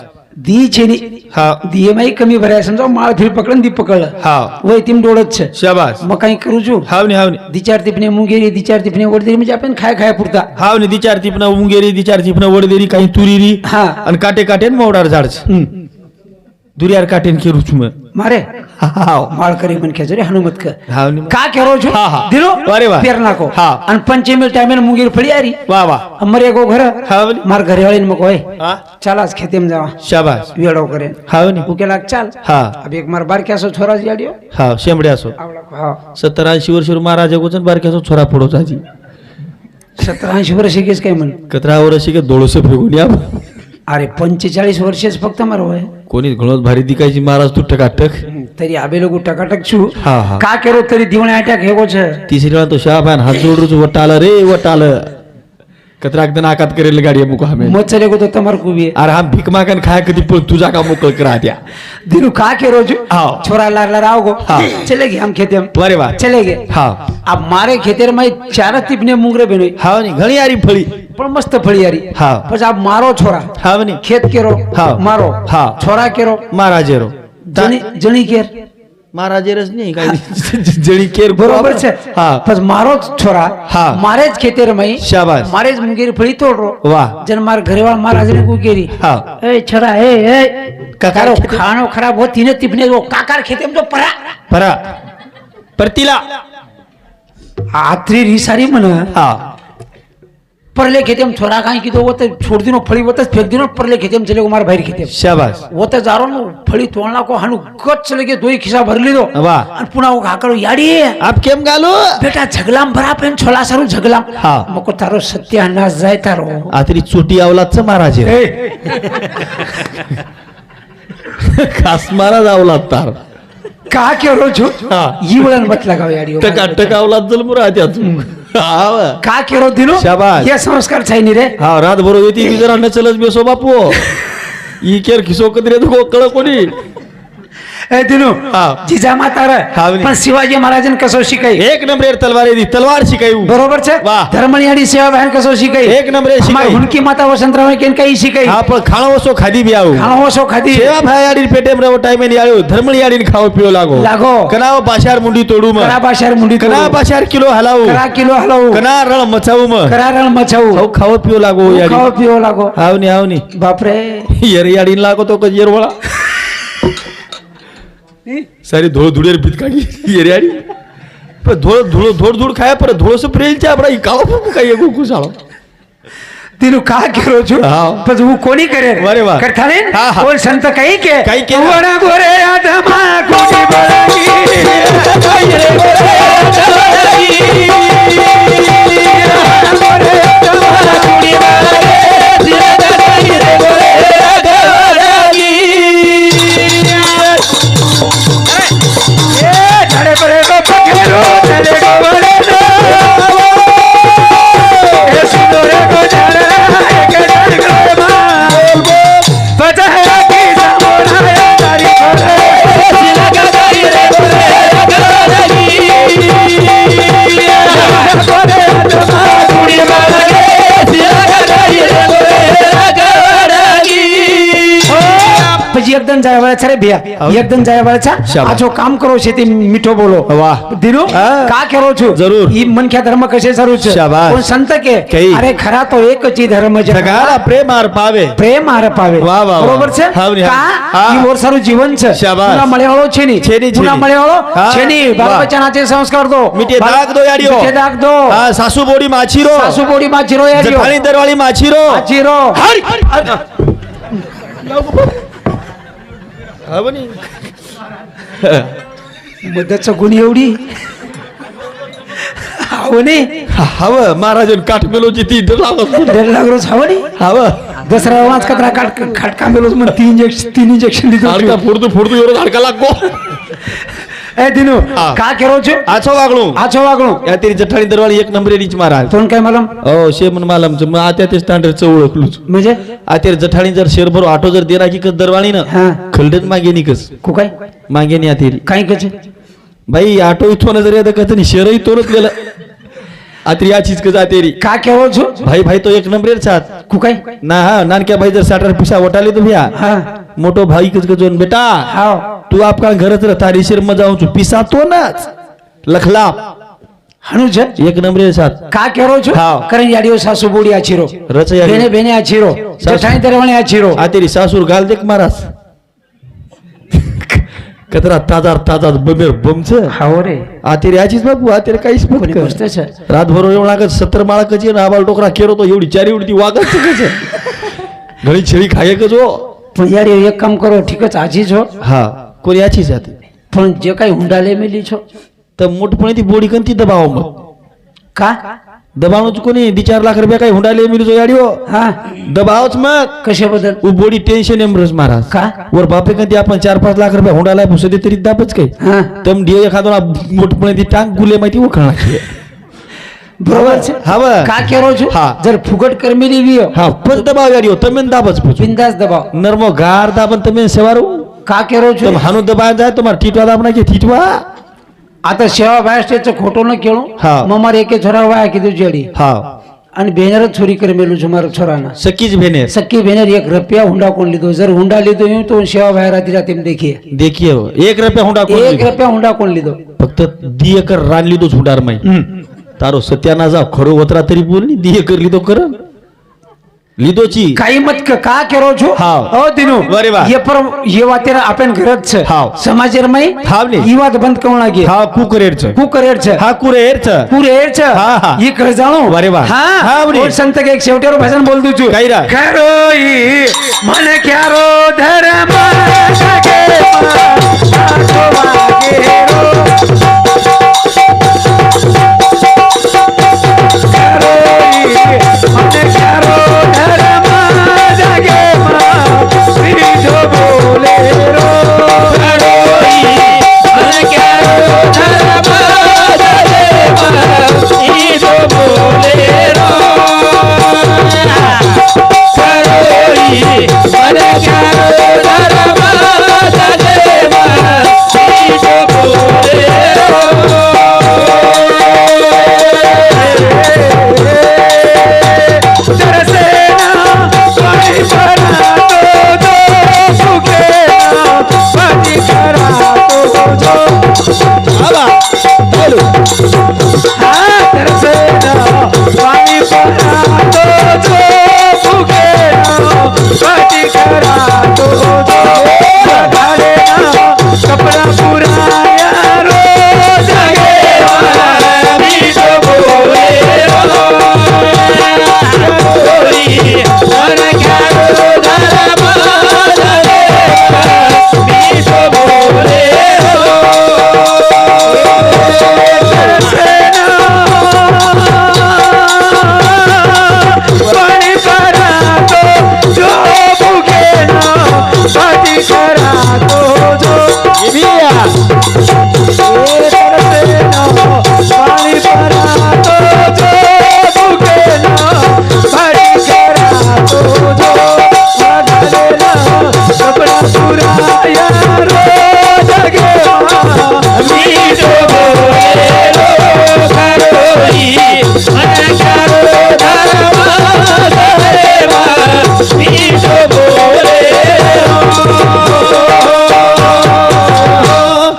Speaker 2: दी छे नी
Speaker 1: हाव
Speaker 2: दिये माई कमी भराय समजा माळ फिर पकडन दी पकड
Speaker 1: हाव
Speaker 2: वय तीम डोळत छे
Speaker 1: शाबाश
Speaker 2: मग काही करू छु
Speaker 1: हावनी हावनी
Speaker 2: दी चार तिपने मुंगेरी दी चार तिपने वडदेरी म्हणजे आपण खाय खाय पुरता
Speaker 1: हावनी दी चार तिपना उंगेरी दी चार तिपना वडदेरी काही तुरीरी
Speaker 2: हा.
Speaker 1: आणि काटे काटेन मोडार झाडच दुरियार काटेन के रुचम
Speaker 2: मारे
Speaker 1: हाव
Speaker 2: माळ करी मन खेचो रे हनुमत का
Speaker 1: हावनी
Speaker 2: का केरो छु
Speaker 1: हा, हा.
Speaker 2: दिलो
Speaker 1: वारे वाह.
Speaker 2: पेर नाको
Speaker 1: हा.
Speaker 2: आणि पंचमी टाइम में मुंगेर फळी आरी
Speaker 1: वाह वाह
Speaker 2: अमरे गो घर
Speaker 1: हावनी
Speaker 2: मार घरे वाळीन मग होय
Speaker 1: हा
Speaker 2: चल आज खेतेम जावा
Speaker 1: शाबाश
Speaker 2: वेडो करे
Speaker 1: हावनी
Speaker 2: तू केला चाल
Speaker 1: हा
Speaker 2: अब एक मार बार कैसो छोरा जाडियो
Speaker 1: हाव शेंबड्या असो
Speaker 2: आवला हा
Speaker 1: 70-80 वर्ष महाराज गोचन बारक्याचो छोरा फोडो जाजी
Speaker 2: 70-80 वर्ष केस काय म्हण
Speaker 1: 17 वर्ष के दोळसे फेगून या
Speaker 2: अरे 45 वर्षच फक्त मारो होय
Speaker 1: कोणी घणोच भारी दिकायची महाराज तू टकाटक
Speaker 2: तरी आबे लोक टकाटक छु
Speaker 1: हा हा
Speaker 2: का केरो तरी दिवणे अटॅक हेगो छे
Speaker 1: तिसरी वेळा तो शाहबान हात जोडरूच वटाल रे वटाल कतरा एकदम आकात करेल गाडी मुको हमें
Speaker 2: मत चले गो तो तमार को भी
Speaker 1: अरे हम भीक मागन खाय कधी पण तुझा का मोकळ करा द्या
Speaker 2: दिनु का केरो छु
Speaker 1: हाव.
Speaker 2: छोरा लार आओ गो
Speaker 1: हाँ.
Speaker 2: चले गए हम खेते में
Speaker 1: वारे वाह
Speaker 2: चले गए
Speaker 1: हाव
Speaker 2: अब मारे खेतेर में चार तिपने मुंगरे बेनोय
Speaker 1: हाव नि घणी आरी फळी
Speaker 2: पण मस्त फळी यारी
Speaker 1: हाव.
Speaker 2: પછી अब मारो छोरा
Speaker 1: हाव नि
Speaker 2: खेत केरो
Speaker 1: हाव.
Speaker 2: मारो
Speaker 1: हाव.
Speaker 2: छोरा केरो
Speaker 1: महाराजेरो
Speaker 2: जणी जणी केर
Speaker 1: महाराजेरच नाही काय जणी केर
Speaker 2: बरोबर છે
Speaker 1: हा
Speaker 2: પછી મારો જ છોરા
Speaker 1: હા.
Speaker 2: મારે જ ખેતર માં
Speaker 1: શાબાશ.
Speaker 2: મારે જ મુંગેરી ફળી તોડરો
Speaker 1: વાહ
Speaker 2: જન માર ઘરેવાળ મારા હાજરી કુકેરી
Speaker 1: હા
Speaker 2: એ છોરા એ
Speaker 1: કાકા
Speaker 2: તારો
Speaker 1: ખેતર-
Speaker 2: ખાણો ખરાબ હોતી ને તીપને જો કાકાર ખેતેમ જો પરા
Speaker 1: परा परतीला
Speaker 2: આત્રી રીસારી મને
Speaker 1: हा
Speaker 2: परले खेतेम छोरा काई कीधो वो तो छोड़ दिनो फળી वो तो फेंक दिनो परले खेतेम चले गो मार भाई खेतेम
Speaker 1: शाबाश
Speaker 2: वो तो जारो नो फળી तोड़ना को हानु गच चले गए दोई खिसा भर लीधो
Speaker 1: वाह
Speaker 2: અને પુના वो घाकरो याडी
Speaker 1: आप केम गालो
Speaker 2: बेटा झगलाम भरा पेन छोला सारू झगलाम
Speaker 1: हा.
Speaker 2: मको तारो सत्यानाश जाय तारो
Speaker 1: आतरी चोटी आवलाच महाराजे खास महाराज आवलात तार
Speaker 2: का केरो छु
Speaker 1: हा.
Speaker 2: ईवळन मत लगाव याडी
Speaker 1: टकाटक आवलात जल मुरा त्यातून हाव
Speaker 2: का केरो दिनो
Speaker 1: शाबाश.
Speaker 2: ये संस्कार छै नी रे
Speaker 1: हा रात बरोबर येते ती जरा नचलच बेसो बापू ई केर खिसो कदरे तो कळ कोणी
Speaker 2: ए दिनू
Speaker 1: हा.
Speaker 2: जिजामाता रे
Speaker 1: हा, बोली.
Speaker 2: પણ શિવાજી મહારાજને કસો શીખાઈ
Speaker 1: એક નંબરે તલવારે દી તલવાર શીખાયું
Speaker 2: બરોબર છે
Speaker 1: વાહ.
Speaker 2: ધર્મણિયાળી સેવા બહેન કસો શીખાઈ
Speaker 1: એક નંબરે
Speaker 2: અમારી
Speaker 1: શીખાયું
Speaker 2: હુનકી માતા વસંતરાવ કેન કઈ શીખાઈ
Speaker 1: હા પણ ખાણો ઓછો ખાધી બી આવું
Speaker 2: ખાણો ઓછો ખાધી
Speaker 1: સેવા ભાઈ આડી પેટે રવો ટાઈમે ની આયો ધર્મણી આડીને ખાવો પીવો લાગો
Speaker 2: લાગો.
Speaker 1: કનાવ પાછાર મુંડી તોડું માં
Speaker 2: કરા પાશાર મુંડી
Speaker 1: કના પાછાર કિલો હલાવું
Speaker 2: કરા કિલો હલાવું
Speaker 1: કના રણ મચાવું માં
Speaker 2: કરા રણ મચાવું
Speaker 1: સૌ ખાવો પીવો લાગો યાડી
Speaker 2: ખાવો પીવો લાગો
Speaker 1: આવની
Speaker 2: બાપરે
Speaker 1: યરિયાડીને લાગો તો કજેર વાળા સારી ધોળ ધૂળેર ભીત કાઢી યરિયાડી પણ ધોળ ધૂળ ખાયા પર ધોળ સે પ્રેલ છે આપડા ઈ કાળો ફૂક ખાઈએ ગુસાળો
Speaker 2: તેનું કા કરો છું
Speaker 1: હા.
Speaker 2: પછી હું કોની કરે
Speaker 1: વારે વાહ.
Speaker 2: કરતા ને
Speaker 1: હા, હા.
Speaker 2: કોઈ સંત કઈ કે
Speaker 1: કઈ કે?
Speaker 2: વણા ગોરે આધમા કોટી પછી એકદમ જાય વાળા છે રે ભૈયા એકદમ જાય વાળા છે
Speaker 1: શાબાશ.
Speaker 2: આ જો કામ કરો છે તે મીઠો બોલો
Speaker 1: વાહ.
Speaker 2: ધીરુ
Speaker 1: હા.
Speaker 2: કા કરો છું
Speaker 1: જરૂર.
Speaker 2: ઈ મનખ્યા ધર્મ કશે શરૂ છે
Speaker 1: શાબાશ.
Speaker 2: પણ સંત કે
Speaker 1: કઈ?
Speaker 2: અરે ખરા તો એક જ ધર્મ છે
Speaker 1: સગારા પ્રેમ આર પાવે
Speaker 2: પ્રેમ આરે પાવે
Speaker 1: વાહ, વાહ, વાહ.
Speaker 2: બરોબર છે
Speaker 1: હા, ને, હા.
Speaker 2: કા
Speaker 1: હા.
Speaker 2: ઈ ઓર સારું જીવન છે
Speaker 1: શાબાશ.
Speaker 2: પુના મળે વાળો છે ની
Speaker 1: છે ની, છે
Speaker 2: પુના
Speaker 1: ની.
Speaker 2: મળે વાળો
Speaker 1: હા.
Speaker 2: છે ની બાળ
Speaker 1: વાહ.
Speaker 2: બચ્ચા નાચે સંસ્કાર દો
Speaker 1: મીઠે દાગ દો યાડીઓ
Speaker 2: મીઠે દાગ દો
Speaker 1: હા સાસુ બોડી માછીરો
Speaker 2: સાસુ બોડી માં જીરો યારીઓ
Speaker 1: જઠાણી દરવાળી માછીરો
Speaker 2: જીરો
Speaker 1: હવે ની
Speaker 2: મદદ સગુની એવડી આવો ને
Speaker 1: હવે મહારાજ કાઠ મેલો જીતી ડલાવો
Speaker 2: 1.5 લાખ રોજ આવો ને
Speaker 1: હવે
Speaker 2: દસરા વાંચ કતરા ખાટકા મેલો મને 3 ઇન્જેક્શન લીધું
Speaker 1: હાડકા ફોડતું એરો હાડકા લાગો
Speaker 2: એ દિનુ
Speaker 1: હા.
Speaker 2: કા કરો છો
Speaker 1: આછો વાગણું
Speaker 2: આછો વાગણું
Speaker 1: યા તેરી જઠાણી દરવાળી એક નંબરે રીચ મહારાજ
Speaker 2: તોન કઈ માલમ
Speaker 1: ઓ શેમન માલમ છે આ તે સ્ટાન્ડર્ડ છે ઓળખલું છું
Speaker 2: મજે
Speaker 1: આ તેર જઠાણી જર શેર ભરો આટો જર દેરા કી કસ દરવાળી ને
Speaker 2: હા
Speaker 1: ખલડત માંગે ની કસ
Speaker 2: કુકાઈ
Speaker 1: માંગે ની આ તેરી
Speaker 2: કાઈ કે છે
Speaker 1: भाई ऑटो इथो नजर येतं का तनी शहर तो गेलं आत्री या चीज का तेरी
Speaker 2: का केવો છો
Speaker 1: भाई तो एक नंबर साथ
Speaker 2: કુકાઈ
Speaker 1: ना हा नानक्या भाई जर साटर पिसा वटाली तो भैया
Speaker 2: હા
Speaker 1: मोटो भाई कस जोन बेटा
Speaker 2: આવો
Speaker 1: तू आपका घरच रह तारी शेर मजा आऊं पिसा तो नाच लखला
Speaker 2: હણુ છે
Speaker 1: एक नंबर साथ
Speaker 2: કા કેવો છો
Speaker 1: હા.
Speaker 2: કરી યાડીઓ સાસુ બોડી આ છીરો
Speaker 1: रच यार
Speaker 2: બેને બેને આ છીરો જઠાણી દરવાણી આ છીરો
Speaker 1: आ तेरी सासूर गाल देख महाराज कतरा ताजा बमेर बम छे
Speaker 2: હાવો રે
Speaker 1: आ तेरी आ चीज बापू आ तेरे काहीच मत
Speaker 2: કોની
Speaker 1: कर
Speaker 2: મસ્ત છે
Speaker 1: रातभर एवढं लागत 17 माळा कची ना आबाल टोकरा केरो तो एवढी चारी उडती वागत છે ઘણી છેડી ખાય કે જો
Speaker 2: પણ યાર એક કામ કરો ઠીક જ આજી છો
Speaker 1: હા કોઈ આછી સાથે
Speaker 2: પણ જે કઈ હુંડા લે મેલી છો
Speaker 1: તો મોટપણીથી બોડી કંતી દબાવો મત
Speaker 2: કા
Speaker 1: દબાવનું જ કોની 4 લાખ રૂપિયા કઈ હુંડા લે મિલી જો યાડીઓ
Speaker 2: હા
Speaker 1: દબાવો જ મત
Speaker 2: કશે બદલ
Speaker 1: उ બોડી ટેન્શન એમ રસ મારા
Speaker 2: કા
Speaker 1: ઓર બાપે કંતી આપણ 4-5 લાખ રૂપિયા હુંડા લાય પૂછે તરી દાપ જ કઈ
Speaker 2: હા
Speaker 1: તમ ડીએ ખાતો ના મોટપણીથી ટાંગ ગુલે માંથી ઉખાણા છે
Speaker 2: બરોબર છે
Speaker 1: હવે
Speaker 2: કા કેરો છો
Speaker 1: હા.
Speaker 2: જર ફુગટ કરમી લીવીઓ
Speaker 1: હા પણ દબાવ યાડીઓ તમે દાબ જ પૂછો
Speaker 2: બિંદાસ દબાવ
Speaker 1: નરમો ગાર દાબન તમે સવારું
Speaker 2: કા કેરો છો
Speaker 1: તમે હાનું દબાવ જાય તમાર ઠીટવા દાબ નાખી ઠીટવા
Speaker 2: આ તો સેવા ભાઈ સ્ટેજ તો ખોટો ન કેળું
Speaker 1: હા.
Speaker 2: મમારે એકે છોરા વાયા કીધું જેડી
Speaker 1: હા
Speaker 2: અને બેનર જ ચોરી કરી મેલું છું મારા છોરાના
Speaker 1: સકી જ બેને
Speaker 2: સક્કી બેનર 1 રૂપિયા હુંડા કોણ લીધો જર હુંડા લીધો હું તો સેવા ભાઈ રાતી રાતે એમ દેખીએ
Speaker 1: देखिए 1 रुपया हुंडा कोण
Speaker 2: 1 રૂપિયા હુંડા કોણ લીધો
Speaker 1: फक्त दी एकर रान લીધો છુડાર માં તારો સત્યાના જા ખરો વતરા તરી બોલ ની દી એकर લીધો કર લીધો છી
Speaker 2: કાઈ મત કા કેરો છો
Speaker 1: હા.
Speaker 2: ઓ દિનો
Speaker 1: વારે વાહ.
Speaker 2: ये पर ये वातेर આપેન ઘર જ છે
Speaker 1: હા.
Speaker 2: સમાજર માં
Speaker 1: હાવ ની.
Speaker 2: ઈ વાત બંધ કોણ લાગે
Speaker 1: હા કુકરેર છે
Speaker 2: કુ કરેર છે
Speaker 1: હા કુરેર છે
Speaker 2: પૂરે છે
Speaker 1: હા, હા.
Speaker 2: ઈ કર જાણો
Speaker 1: વારે વાહ.
Speaker 2: હા
Speaker 1: હા, વળી.
Speaker 2: ઓર સંત કે એક સેવટેરો ભજન બોલ દઉં છું
Speaker 1: કઈ રા?
Speaker 2: ખરો ઈ મને ક્યારો ધર્મ લાગે આખો વાગેરો ખરો ઈ મને ક્યારો ધર્મ લાગે બીજો બોલેરો ખરો ઈ મને ક્યારો ધર્મ લાગે બીજો બોલેરો કરોઈ મને ક્યારો करा तो जो पाणी परा तो जो भुके ना भारी करा तो जो वाढलेला कपडा पुराया रोज गे मी जो बोलेलो करोई मन करो धर्मा देवा मी जो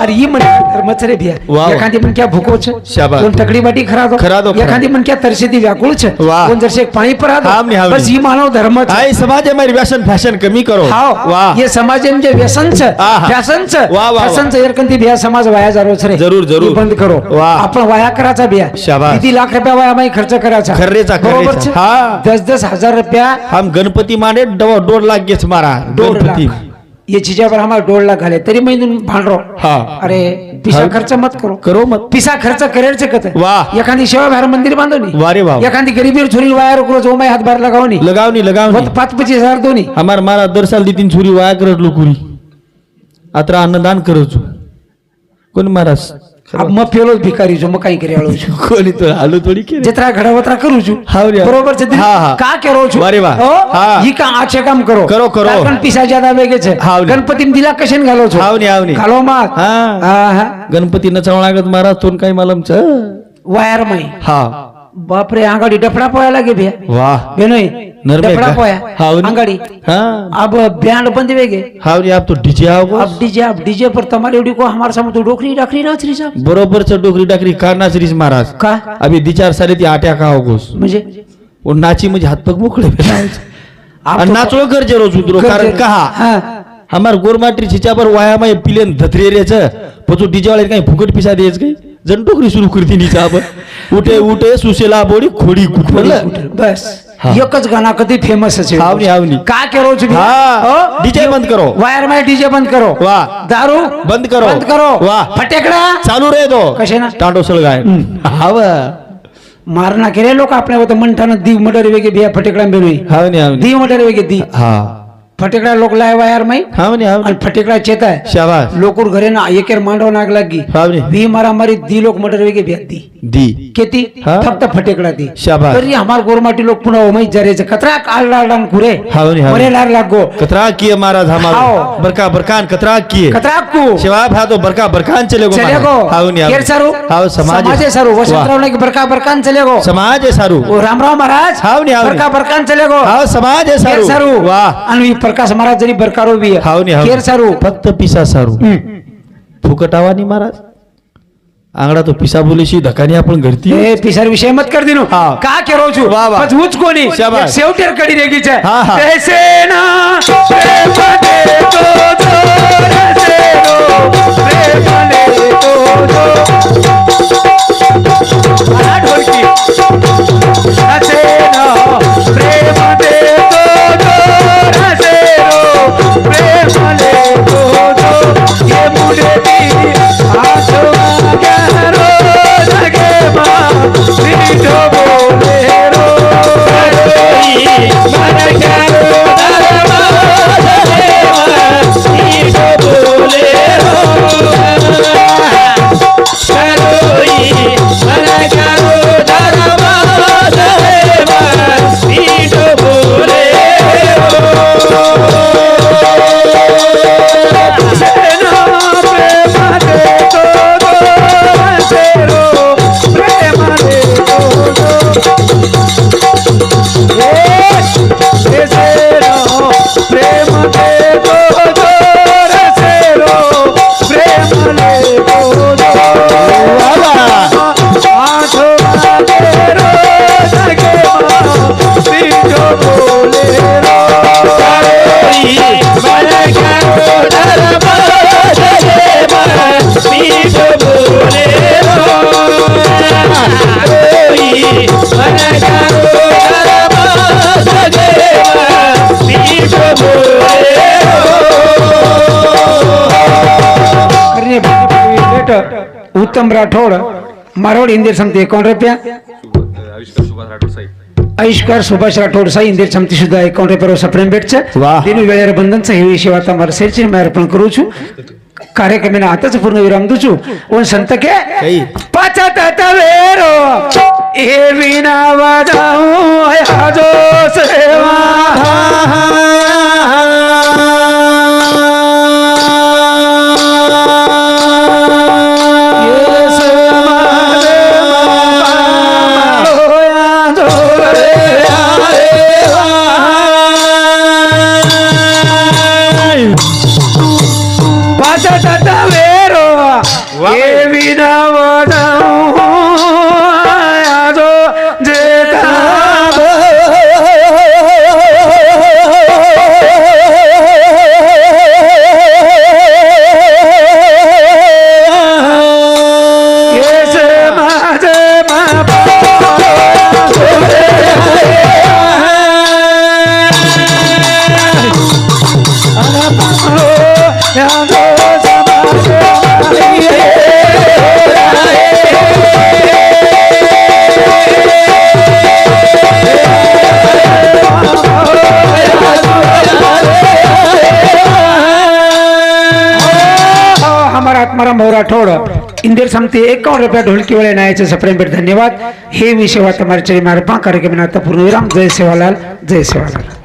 Speaker 2: अरे ही म्हण धर्मचरे भिया
Speaker 1: वाह.
Speaker 2: एखादी म्हण क्या भूको छ
Speaker 1: शाबाश.
Speaker 2: कोण तकडी बाटी खरा दो
Speaker 1: खरा दो, खरा.
Speaker 2: एखादी म्हण क्या तरसेती व्याकुळ छ
Speaker 1: वाह.
Speaker 2: कोण जरसे पाणी परा दो
Speaker 1: हावनी, हावनी.
Speaker 2: बस ही मानव धर्म छ
Speaker 1: आई समाजामध्ये व्यसन फॅशन कमी करो
Speaker 2: हाव
Speaker 1: वाह
Speaker 2: ये समाज म्हणजे व्यसन छ
Speaker 1: आहा.
Speaker 2: फॅशन छ
Speaker 1: वाह, वाह,
Speaker 2: फॅशन छ एरकंती भिया समाज वाया जारो छ रे
Speaker 1: जरूर, जरूर.
Speaker 2: ही बंद करो
Speaker 1: वाह.
Speaker 2: आपण वाया करायचा भिया
Speaker 1: शाबास.
Speaker 2: किती लाख रुपया वाया माही खर्च करायचा
Speaker 1: खर्रेचा,
Speaker 2: बरोबर
Speaker 1: खर्रेचा.
Speaker 2: छ
Speaker 1: हा.
Speaker 2: 10-10 हजार रुपया
Speaker 1: हम गणपती माने 1.5 लाख घेच मारा
Speaker 2: 1.5
Speaker 1: गणपती
Speaker 2: लाख ये चीजा पर हमारा 1.5 लाख घाले तरी मैं भांड रो
Speaker 1: हा.
Speaker 2: अरे पिसा
Speaker 1: हा.
Speaker 2: खर्च मत करो
Speaker 1: करो मत
Speaker 2: पिसा खर्च करेल कत
Speaker 1: वाह.
Speaker 2: एखादी सेवा बाहेर मंदिर बांधो नी
Speaker 1: वारे वाह.
Speaker 2: एखादी गरीबीर छोरी वाया रोकलो जो मैं हात बाहेर लगाव नी
Speaker 1: लगावनी लगावनी
Speaker 2: 5-25 हजार दो नी
Speaker 1: हमार मारा दर साल दी 3 छुरी वाया करत लोकुरी आता अन्नदान करत कोण महाराज
Speaker 2: अब मैं फेलो भिकारी जो मैं कहीं करे आलो छु
Speaker 1: कोणी तो आलो थोडी केली
Speaker 2: जितना घड़ा वतरा करू छु
Speaker 1: हाव रे.
Speaker 2: बरोबर छे
Speaker 1: हा, हा.
Speaker 2: का करो छु
Speaker 1: वारे वाह.
Speaker 2: हो?
Speaker 1: हा.
Speaker 2: ही का आचे काम करो
Speaker 1: करो, करो.
Speaker 2: कारण पिसा ज्यादा वेगे छे
Speaker 1: हाव रे.
Speaker 2: गणपती दिला कशन घालो छु
Speaker 1: हावनी, हावनी.
Speaker 2: घालो मात
Speaker 1: हा.
Speaker 2: हा
Speaker 1: गणपती नचावं लागत महाराज तोन काही मालम छ
Speaker 2: वायर मै
Speaker 1: हा
Speaker 2: बाप रे आंगाडी डफड़ा पोया लागे भैया
Speaker 1: वाह
Speaker 2: बेनोई
Speaker 1: नरमे
Speaker 2: डफड़ा
Speaker 1: का?
Speaker 2: पोया
Speaker 1: हावनी.
Speaker 2: आंगाडी
Speaker 1: हाँ
Speaker 2: अब बैंड बंद वेगे
Speaker 1: हावनी आप तो डीजे आओ
Speaker 2: अब डीजे पर तुम्हारी उड़ी को हमारे सामने तो डोकरी डाकरी नाच रही साहब
Speaker 1: बरोबर च डोकरी डाकरी का नाचरीस महाराज
Speaker 2: का
Speaker 1: अभी 2-4 साली ती आट्या का होगोस
Speaker 2: म्हणजे
Speaker 1: वो नाची म्हणजे हातपग मोकळे
Speaker 2: आप
Speaker 1: आणि
Speaker 2: तो-
Speaker 1: नाचलो गरजे रोज उतरो कारण
Speaker 2: गरजे-
Speaker 1: कहा
Speaker 2: हाँ.
Speaker 1: हमार गोरमाटी छिचापर वायामाय पिलेन धत्री रेच पचो डीजे वाले काही फुकट पिसा देच काही जण डोकरी सुरू करती नीचा आपण उठे उठे सुशेला बोडी खोडी कुठलं
Speaker 2: बस
Speaker 1: हाँ.
Speaker 2: एकच गाना कधी फेमस आहे
Speaker 1: हावनी, हावनी.
Speaker 2: का करो छु
Speaker 1: हाँ. डीजे बंद करो
Speaker 2: वायर में डीजे बंद करो
Speaker 1: वाह.
Speaker 2: दारू
Speaker 1: बंद करो.
Speaker 2: बंद करो
Speaker 1: वाह.
Speaker 2: फटेकडा
Speaker 1: चालू रे दो
Speaker 2: कसे ना
Speaker 1: टांडो सळगाय हाव
Speaker 2: मारना केले लोक आपल्या होतं म्हणताना दी मटर वेगे बिया फटेकडा बेनोई
Speaker 1: हावनी हावनी
Speaker 2: दी मटर वेगे दी
Speaker 1: हा
Speaker 2: फटेकडा लोक लाय वायर में
Speaker 1: हावनी
Speaker 2: आणि
Speaker 1: हावनी
Speaker 2: फटेकडा चेताय
Speaker 1: शाबाश
Speaker 2: लोकुर घरे ना एकेर मांडव नाग लागी
Speaker 1: हावनी
Speaker 2: वी मारा मारी दी लोक मटर वेगे बिया दी
Speaker 1: दी
Speaker 2: किती
Speaker 1: हा?
Speaker 2: फक्त फटेकडा दी
Speaker 1: शाबास.
Speaker 2: तरी हमार गोरमाटी लोक पुन्हा ओमई जरेचे कतरा आलडान कुरे
Speaker 1: हावनी, हावनी.
Speaker 2: मरे लार लागो
Speaker 1: कतरा किए महाराज हमारो
Speaker 2: आओ.
Speaker 1: बरका बरकान कतरा किए
Speaker 2: कतरा को
Speaker 1: शिवा भा तो बरका बरकान चलेगो
Speaker 2: चलेगो
Speaker 1: हावनी
Speaker 2: केर सारू
Speaker 1: हाव समाज
Speaker 2: सारू
Speaker 1: वाह.
Speaker 2: वसंतराव ने बरका बरकान चलेगो
Speaker 1: समाज आहे सारू
Speaker 2: ओ रामराव महाराज
Speaker 1: हावनी, हावनी.
Speaker 2: बरका बरकान चलेगो
Speaker 1: हाव समाज आहे
Speaker 2: केर
Speaker 1: सारू
Speaker 2: सारू
Speaker 1: वाह
Speaker 2: आणि ही प्रकाश महाराज जरी बरकारो बी आहे.
Speaker 1: हावनी हावनी
Speaker 2: केर सारू
Speaker 1: फक्त पिसा सारू फुकटावानी महाराज आंगडा तो पिसा बोलेशी धकानी आपण घरती
Speaker 2: ए पिसर विषय मत कर दिनो
Speaker 1: हा.
Speaker 2: का केरो छु
Speaker 1: वाह, वाह.
Speaker 2: बस उच कोणी
Speaker 1: शाबास.
Speaker 2: एक सेवटेर कडी रेगी छे
Speaker 1: हा, हा.
Speaker 2: कैसे ना प्रेम दे तो जोर से रो प्रेम दे तो जो आला ढोलकी कैसे ना प्रेम दे तो जोर से रो प्रेम दे तो जो ये मुझे दी आंसू गहरो लगे मां मीठो बोले रो मन करो दरबार लगे मां मीठो बोले रो करोई मन करो दरबार लगे मां मीठो बोले उत्तम राठोड मारवाड हिंदी समते 1 रुपया आयुष्कार सुभाष राठोड साई इंदिर क्षमती सुद्धा 51 રૂપિયા સપ્રેમ ભેટ છે
Speaker 1: વાહ.
Speaker 2: દિનુ વેળારે બંધન છે એવી સેવા તમારા શેરચી મેં અર્પણ કરું છું કાર્યક્રમને આતાच પૂર્ણ વિરામ દઉં છું ઓન સંત કે
Speaker 1: કઈ?
Speaker 2: પાછા તતા વેરો એ વિના વાજાઉં આજો પાછા તતા વેરો એ વિના વાજાઉં આજો हमारा आत्माराम भाऊ राठोड इंदिर समती 51 રૂપિયા ढोलकी वाले नायाचे सप्रेम भेट धन्यवाद हे विषय वा તમારી चरी मार्पा कार्यक्रम आता पूर्ण विराम जय सेवालाल जय सेवालाल